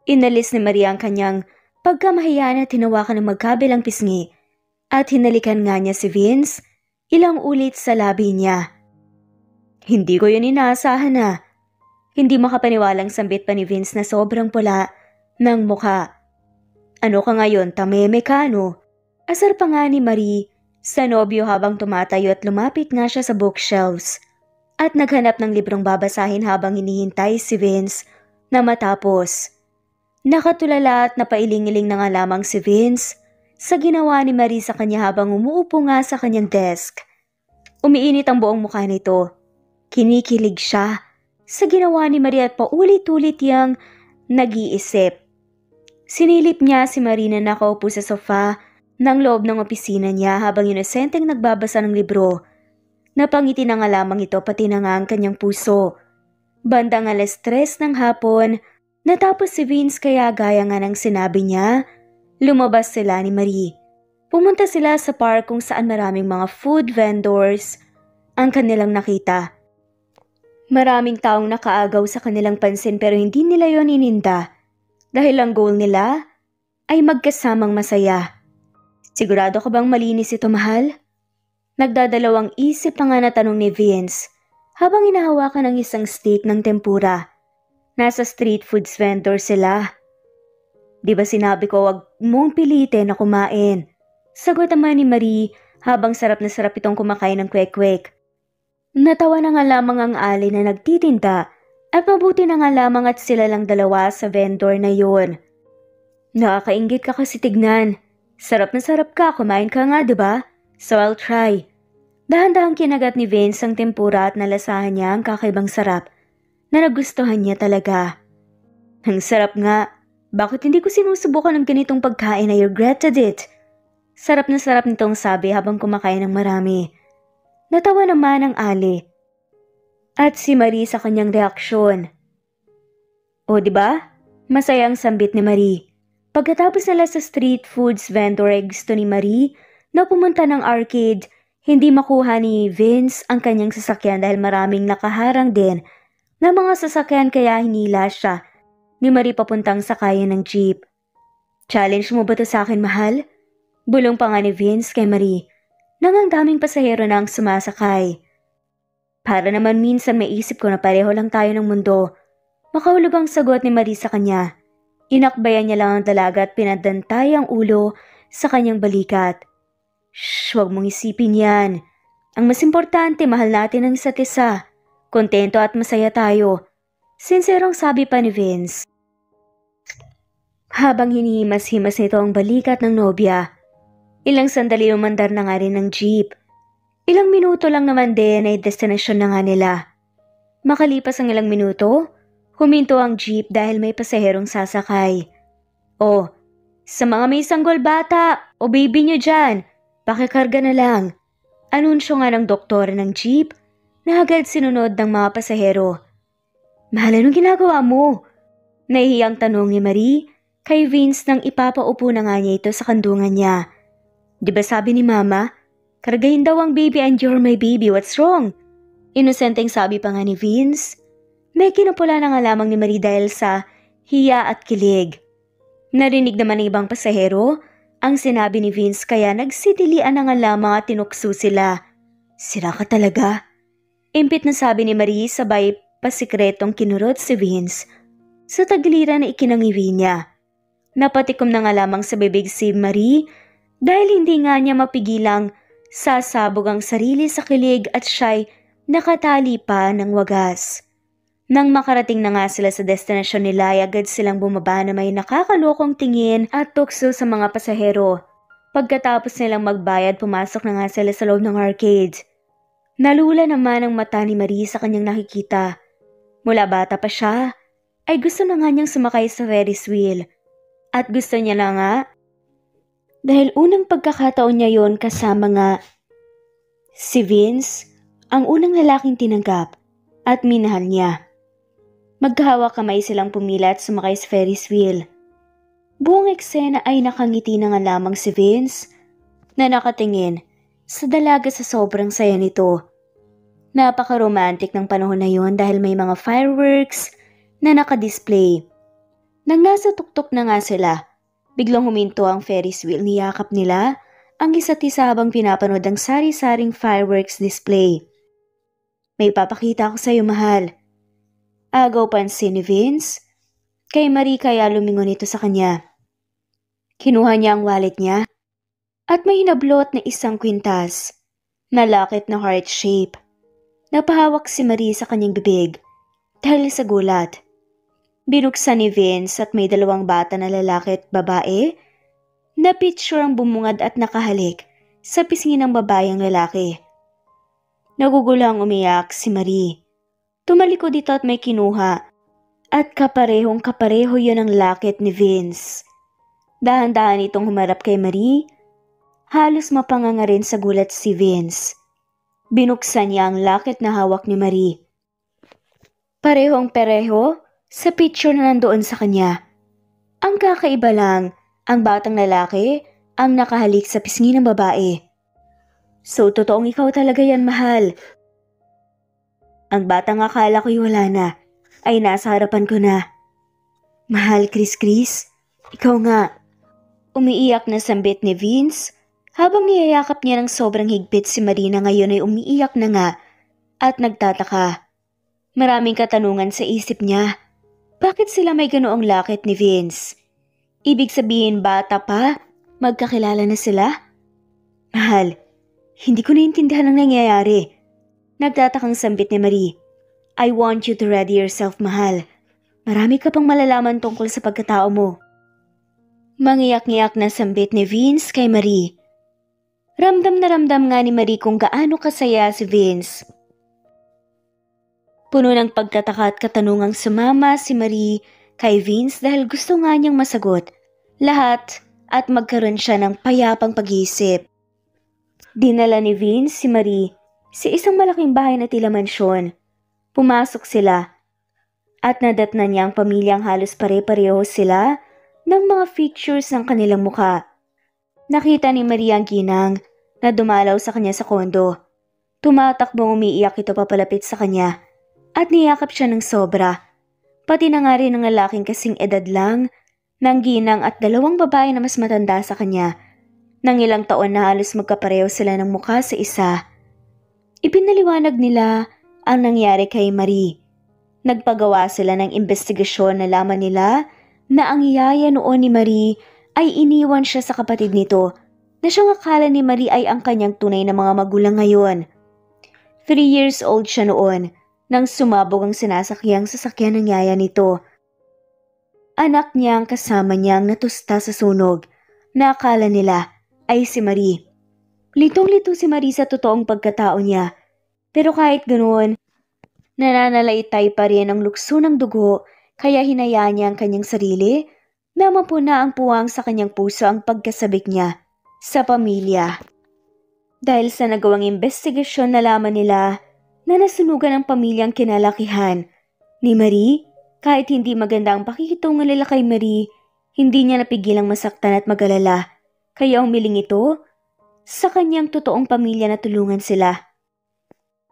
Inalis ni Marie ang kanyang pagkamahiyaan at hinawakan ng magkabilang pisngi at hinalikan nga niya si Vince ilang ulit sa labi niya. Hindi ko yun inaasahan na. Hindi makapaniwalang sambit pa ni Vince na sobrang pula ng mukha. Ano ka ngayon, tameme ka no? Asar pa nga ni Marie sa nobyo habang tumatayo at lumapit nga siya sa bookshelves at naghanap ng librong babasahin habang hinihintay si Vince na matapos. Nakatulala at napailing-iling na nga lamang si Vince sa ginawa ni Marie sa kanya habang umuupo nga sa kanyang desk. Umiinit ang buong mukha nito. Kinikilig siya sa ginawa ni Marie at paulit-ulit yang nag-iisip. Sinilip niya si Marie na nakaupo sa sofa ng loob ng opisina niya habang inosenteng nagbabasa ng libro. Napangiti na nga lamang ito pati na nga ang kanyang puso. Bandang 3:00 ng hapon, natapos si Vince kaya gaya nga ng sinabi niya, lumabas sila ni Marie. Pumunta sila sa park kung saan maraming mga food vendors ang kanilang nakita. Maraming taong nakaagaw sa kanilang pansin pero hindi nila yon ininda dahil ang goal nila ay magkasamang masaya. Sigurado ka bang malinis ito, mahal? Nagdadalawang isip na nga na tanong ni Vince habang hinahawakan ng isang stick ng tempura. Nasa street foods vendor sila. Di ba sinabi ko wag mong pilitin na kumain? Sagot naman ni Marie habang sarap na sarap itong kumakain ng kwek-kwek. Natawa na nga lamang ang Ali na nagtitinda at mabuti na nga lamang at sila lang dalawa sa vendor na yon. Nakakainggit ka kasi tignan. Sarap na sarap ka, kumain ka nga diba? So I'll try. Dahan-dahang kinagat ni Vince ang tempura at nalasahan niya ang kakaibang sarap na nagustuhan niya talaga. Ang sarap nga, Bakit hindi ko sinusubukan ng ganitong pagkain? I regretted it. Sarap na sarap nitong sabi habang kumakain ng marami. Natawa naman ang Ali. At si Marie sa kanyang reaksyon. O diba? Masaya ang sambit ni Marie. Pagkatapos nila sa street foods vendor ay gusto ni Marie na pumunta ng arcade, hindi makuha ni Vince ang kanyang sasakyan dahil maraming nakaharang din na mga sasakyan kaya hinila siya ni Marie papuntang sakayan ng jeep. Challenge mo ba to sa akin, mahal? Bulong pa nga ni Vince kay Marie nang ang daming pasahero na ang sumasakay. Para naman minsan may isip ko na pareho lang tayo ng mundo. Makahulog ang sagot ni Marie sa kanya. Inakbayan niya lang ang dalaga at pinadantay ang ulo sa kanyang balikat. Shh, huwag mong isipin yan. Ang mas importante, mahal natin ang isa't isa. Kontento at masaya tayo. Sinserong sabi pa ni Vince. Habang hinihimas-himas nito ang balikat ng nobya, ilang sandali umandar na nga rin ng jeep. Ilang minuto lang naman din ay destinasyon na nga nila. Makalipas ang ilang minuto, huminto ang jeep dahil may pasaherong sasakay. Oh, sa mga may sanggol bata o baby nyo dyan, pakikarga na lang. Anunsyo nga ng doktor ng jeep na agad sinunod ng mga pasahero. Mahal, anong ginagawa mo? Nahihiyang tanong ni Marie kay Vince nang ipapaupo na nga niya ito sa kandungan niya. Di ba sabi ni Mama, kargahin daw ang baby and you're my baby, what's wrong? Inosenteng sabi pa nga ni Vince. May kinapula na nga lamang ni Marie dahil sa hiya at kilig. Narinig naman ng ibang pasahero ang sinabi ni Vince kaya nagsitilian na nga lamang at tinukso sila. Sira ka talaga. Impit na sabi ni Marie sabay pasikretong kinurot si Vince sa tagiliran na ikinangiwi niya. Napatikom na nga lamang sa bibig si Marie dahil hindi nga niya mapigilang sasabog ang sarili sa kilig at siya'y nakatali pa ng wagas. Nang makarating na nga sila sa destinasyon nila ay agad silang bumaba na may nakakalokong tingin at tukso sa mga pasahero. Pagkatapos nilang magbayad, pumasok na nga sila sa loob ng arcade. Nalula naman ang mata ni Marie sa kanyang nakikita. Mula bata pa siya, ay gusto na nga niyang sumakay sa Ferris wheel. At gusto niya na nga, dahil unang pagkakataon niya yon kasama nga si Vince, ang unang lalaking tinanggap at minahal niya. Magkahawak kamay silang pumila at sumakay sa Ferris wheel. Buong eksena ay nakangiti na nga lamang si Vince na nakatingin sa dalaga sa sobrang saya nito. Napaka-romantic ng panahon na yon dahil may mga fireworks na nakadisplay. Nang nasa tuktok na nga sila, biglang huminto ang Ferris wheel, niyakap nila ang isa't isa habang pinapanood ang sari-saring fireworks display. May papakita ko sa iyo, mahal. Agaw pansin ni Vince kay Marie kaya lumingon ito sa kanya. Kinuha niya ang wallet niya at may hinablot na isang kwintas na lakit na heart shape. Napahawak si Marie sa kanyang bibig dahil sa gulat. Binuksan ni Vince at may dalawang bata na lalaki at babae na picture ang bumungad at nakahalik sa pisngi ng babayang lalaki. Nagugulang umiyak si Marie. Tumalikod dito at may kinuha at kaparehong kapareho yun ang lakit ni Vince. Dahan-dahan itong humarap kay Marie. Halos mapanganga rin sa gulat si Vince. Binuksan niya ang lakit na hawak ni Marie. Parehong-pareho sa picture na nandoon sa kanya. Ang kakaiba lang, ang batang lalaki ang nakahalik sa pisngi ng babae. So, totoong ikaw talaga yan, mahal. Ang batang akala ko'y wala na, ay nasa harapan ko na. Mahal, Chris, ikaw nga. Umiiyak na sambit ni Vince habang niyayakap niya ng sobrang higpit si Marina ngayon ay umiiyak na nga at nagtataka. Maraming katanungan sa isip niya. Bakit sila may ganoong lakit ni Vince? Ibig sabihin bata pa, magkakilala na sila? Mahal, hindi ko naintindihan ang nangyayari. Nagtatakang sambit ni Marie. I want you to ready yourself, mahal. Marami ka pang malalaman tungkol sa pagkatao mo. Mangiyak-ngiyak na sambit ni Vince kay Marie. Ramdam na ramdam nga ni Marie kung gaano kasaya si Vince. Puno ng pagtataka at katanungang sumama si Marie kay Vince dahil gusto nga niyang masagot lahat at magkaroon siya ng payapang pag-iisip. Dinala ni Vince si Marie sa isang malaking bahay na tila mansyon. Pumasok sila at nadatnan niya ang pamilyang halos pare-pareho sila ng mga features ng kanilang mukha. Nakita ni Marie ang ginang na dumalaw sa kanya sa kondo. Tumatakbong umiiyak ito papalapit sa kanya at niyakap siya ng sobra. Pati na nga rin ng lalaking kasing edad lang ng ginang at dalawang babae na mas matanda sa kanya. Nang ilang taon na halos magkapareho sila ng mukha sa isa. Ipinaliwanag nila ang nangyari kay Marie. Nagpagawa sila ng investigasyon na laman nila na ang yaya noon ni Marie ay iniwan siya sa kapatid nito na siyang akala ni Marie ay ang kanyang tunay na mga magulang ngayon. 3 years old siya noon nang sumabog ang sinasakyang sasakyan ng yaya nito. Anak niya ang kasama niyang natusta sa sunog na akala nila ay si Marie. Litong-lito si Marie sa totoong pagkatao niya, pero kahit ganoon, nananalaytay pa rin ang lukso ng dugo kaya hinayaan niya ang kanyang sarili na mapuna ang puwang sa kanyang puso ang pagkasabik niya sa pamilya. Dahil sa nagawang investigasyon nalaman nila na nasunugan ang pamilyang kinalakihan ni Marie, kahit hindi maganda ang pakikitungan nila kay Marie, hindi niya napigilang masaktan at mag-alala, kaya umiling ito sa kanyang totoong pamilya na tulungan sila.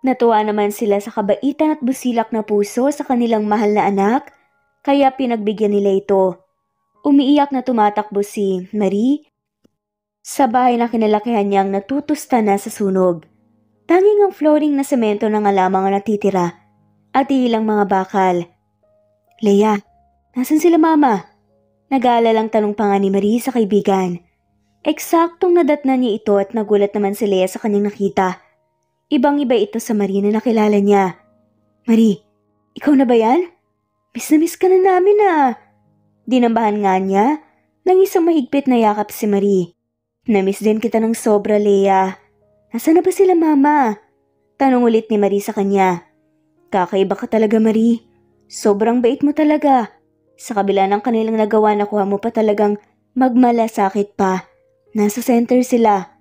Natuwa naman sila sa kabaitan at busilak na puso sa kanilang mahal na anak, kaya pinagbigyan nila ito. Umiiyak na tumatakbo si Marie sa bahay na kinalakihan niyang natutusta na sa sunog. Tanging ang flooring na semento na nga lamang ang natitira at ilang mga bakal. Leia, nasan sila mama? Nag-aalalang tanong pa nga ni Marie sa kaibigan. Eksaktong nadatnan niya ito at nagulat naman si Leia sa kanyang nakita. Ibang-iba ito sa Marie na nakilala niya. Marie, ikaw na ba yan? Miss na miss ka na namin ah. Dinambahan nga niya nang isang mahigpit na yakap si Marie. Namiss din kita ng sobra, Leia. Nasaan na ba sila mama? Tanong ulit ni Marie sa kanya. Kakaiba ka talaga, Marie. Sobrang bait mo talaga. Sa kabila ng kanilang nagawa, nakuha mo pa talagang magmalasakit pa. Nasa center sila.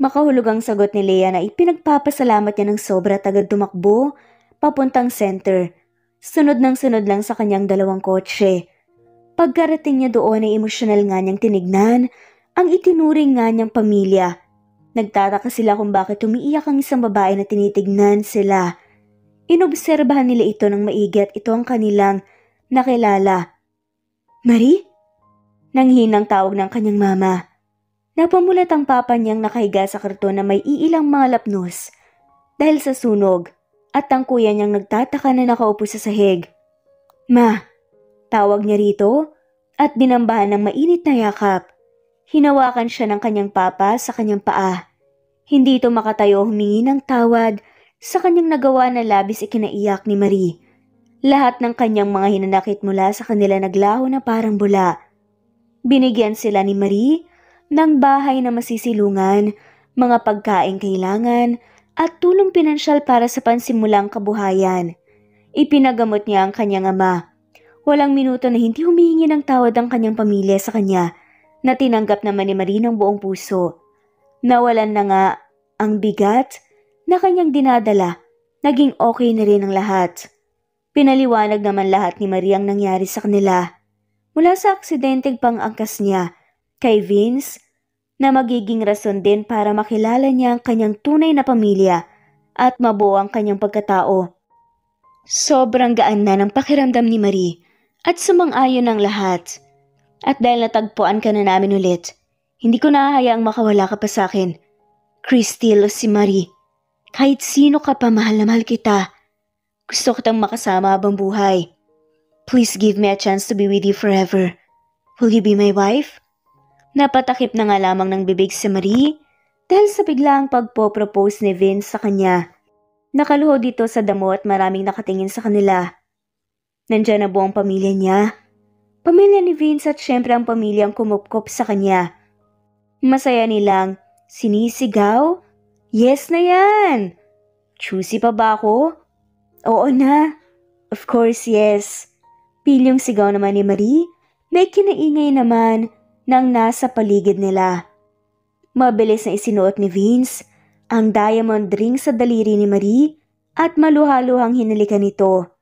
Makahulog ang sagot ni Leia na ipinagpapasalamat niya ng sobra at agad tumakbo papuntang center. Sunod lang sa kanyang dalawang kotse. Pagkarating niya doon ay emosyonal nga niyang tinignan ang itinuring nga niyang pamilya. Nagtataka sila kung bakit umiiyak ang isang babae na tinitignan sila. Inobserbahan nila ito ng maigi at ito ang kanilang nakilala. Marie? Nanghinang tawag ng kanyang mama. Napamulat ang papa niyang nakahiga sa karton na may iilang mga lapnos dahil sa sunog at ang kuya niyang nagtataka na nakaupo sa sahig. Ma, tawag niya rito at dinambahan ng mainit na yakap. Hinawakan siya ng kanyang papa sa kanyang paa. Hindi ito makatayo humingi ng tawad sa kanyang nagawa na labis ikinaiyak ni Marie. Lahat ng kanyang mga hinanakit mula sa kanila naglaho na parang bula. Binigyan sila ni Marie ng bahay na masisilungan, mga pagkaing kailangan at tulong pinansyal para sa pansimulang kabuhayan. Ipinagamot niya ang kanyang ama. Walang minuto na hindi humihingi ng tawad ang kanyang pamilya sa kanya na tinanggap naman ni Marie ng buong puso. Nawalan na nga ang bigat na kanyang dinadala. Naging okay na rin ang lahat. Pinaliwanag naman lahat ni Marie ang nangyari sa kanila. Mula sa aksidenteng pang-angkas niya kay Vince na magiging rason din para makilala niya ang kanyang tunay na pamilya at mabuo ang kanyang pagkatao. Sobrang gaan na ng pakiramdam ni Marie at sumang-ayon ang lahat. At dahil natagpuan ka na namin ulit, hindi ko nahahayaang makawala ka pa sa akin. Crystal o si Marie, kahit sino ka pa, mahal na mahal kita. Gusto kitang makasama habang buhay. Please give me a chance to be with you forever. Will you be my wife? Napatakip na nga lamang ng bibig si Marie dahil sa biglaang pagpo-propose ni Vince sa kanya. Nakaluhod dito sa damo at maraming nakatingin sa kanila. Nandiyan na buong pamilya niya. Pamilya ni Vince at syempre ang pamilyang kumupkop sa kanya. Masaya nilang sinisigaw. Yes na yan! Choosy pa ba ako? Oo na. Of course, yes. Pilyong sigaw naman ni Marie, may kinaingay naman ng nasa paligid nila. Mabilis na isinuot ni Vince ang diamond ring sa daliri ni Marie at maluhaluhang hinalikan nito.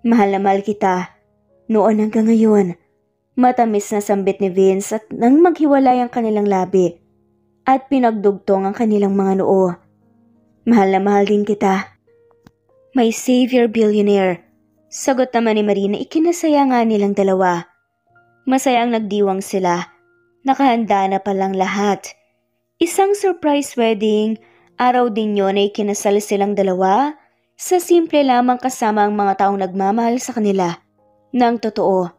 Mahal na mahal kita, noon hanggang ngayon. Matamis na sambit ni Vince at nang maghiwalay ang kanilang labi at pinagdugtong ang kanilang mga noo. Mahal na mahal din kita. My savior billionaire. Sagot naman ni Marie na ikinasaya nga nilang dalawa. Masayang nagdiwang sila. Nakahanda na palang lahat. Isang surprise wedding, araw din yun na ikinasal silang dalawa sa simple lamang kasama ang mga taong nagmamahal sa kanila. Nang totoo,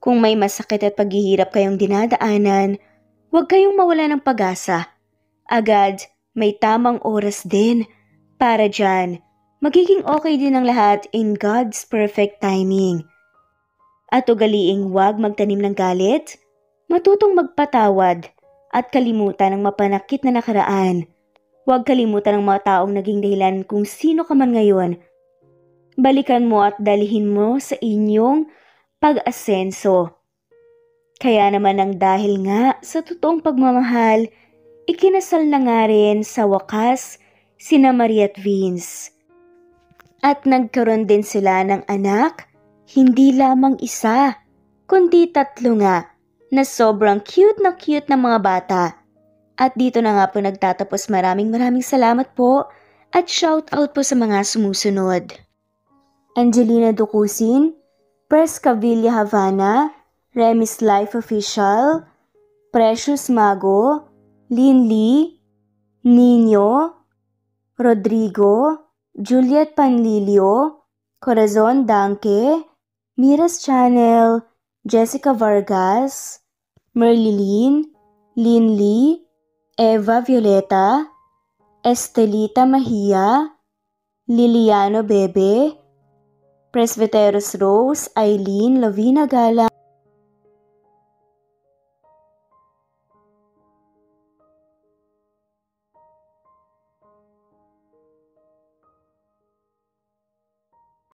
kung may masakit at paghihirap kayong dinadaanan, huwag kayong mawala ng pag-asa. Agad, may tamang oras din para dyan. Magiging okay din ang lahat in God's perfect timing. At ugaliing huwag magtanim ng galit, matutong magpatawad at kalimutan ang mapanakit na nakaraan. Huwag kalimutan ang mga taong naging dahilan kung sino ka man ngayon. Balikan mo at dalhin mo sa inyong pag-asenso. Kaya naman ang dahil nga sa totoong pagmamahal, ikinasal na nga rin sa wakas sina Marie at Vince. At nagkaroon din sila ng anak, hindi lamang isa, kundi 3 nga, na sobrang cute na mga bata. At dito na nga po nagtatapos. Maraming salamat po at shout out po sa mga sumusunod. Angelina Ducusin, Pres Cavilla Havana, Remis Life Official, Precious Mago, Lin Lee, Nino, Rodrigo, Juliet Panlilio, Corazon Danke, Mira's Channel, Jessica Vargas, Merlilin, Lin Lee, Eva Violeta, Estelita Mahia, Liliano Bebe, Presbyteros Rose, Eileen Lavina Gala,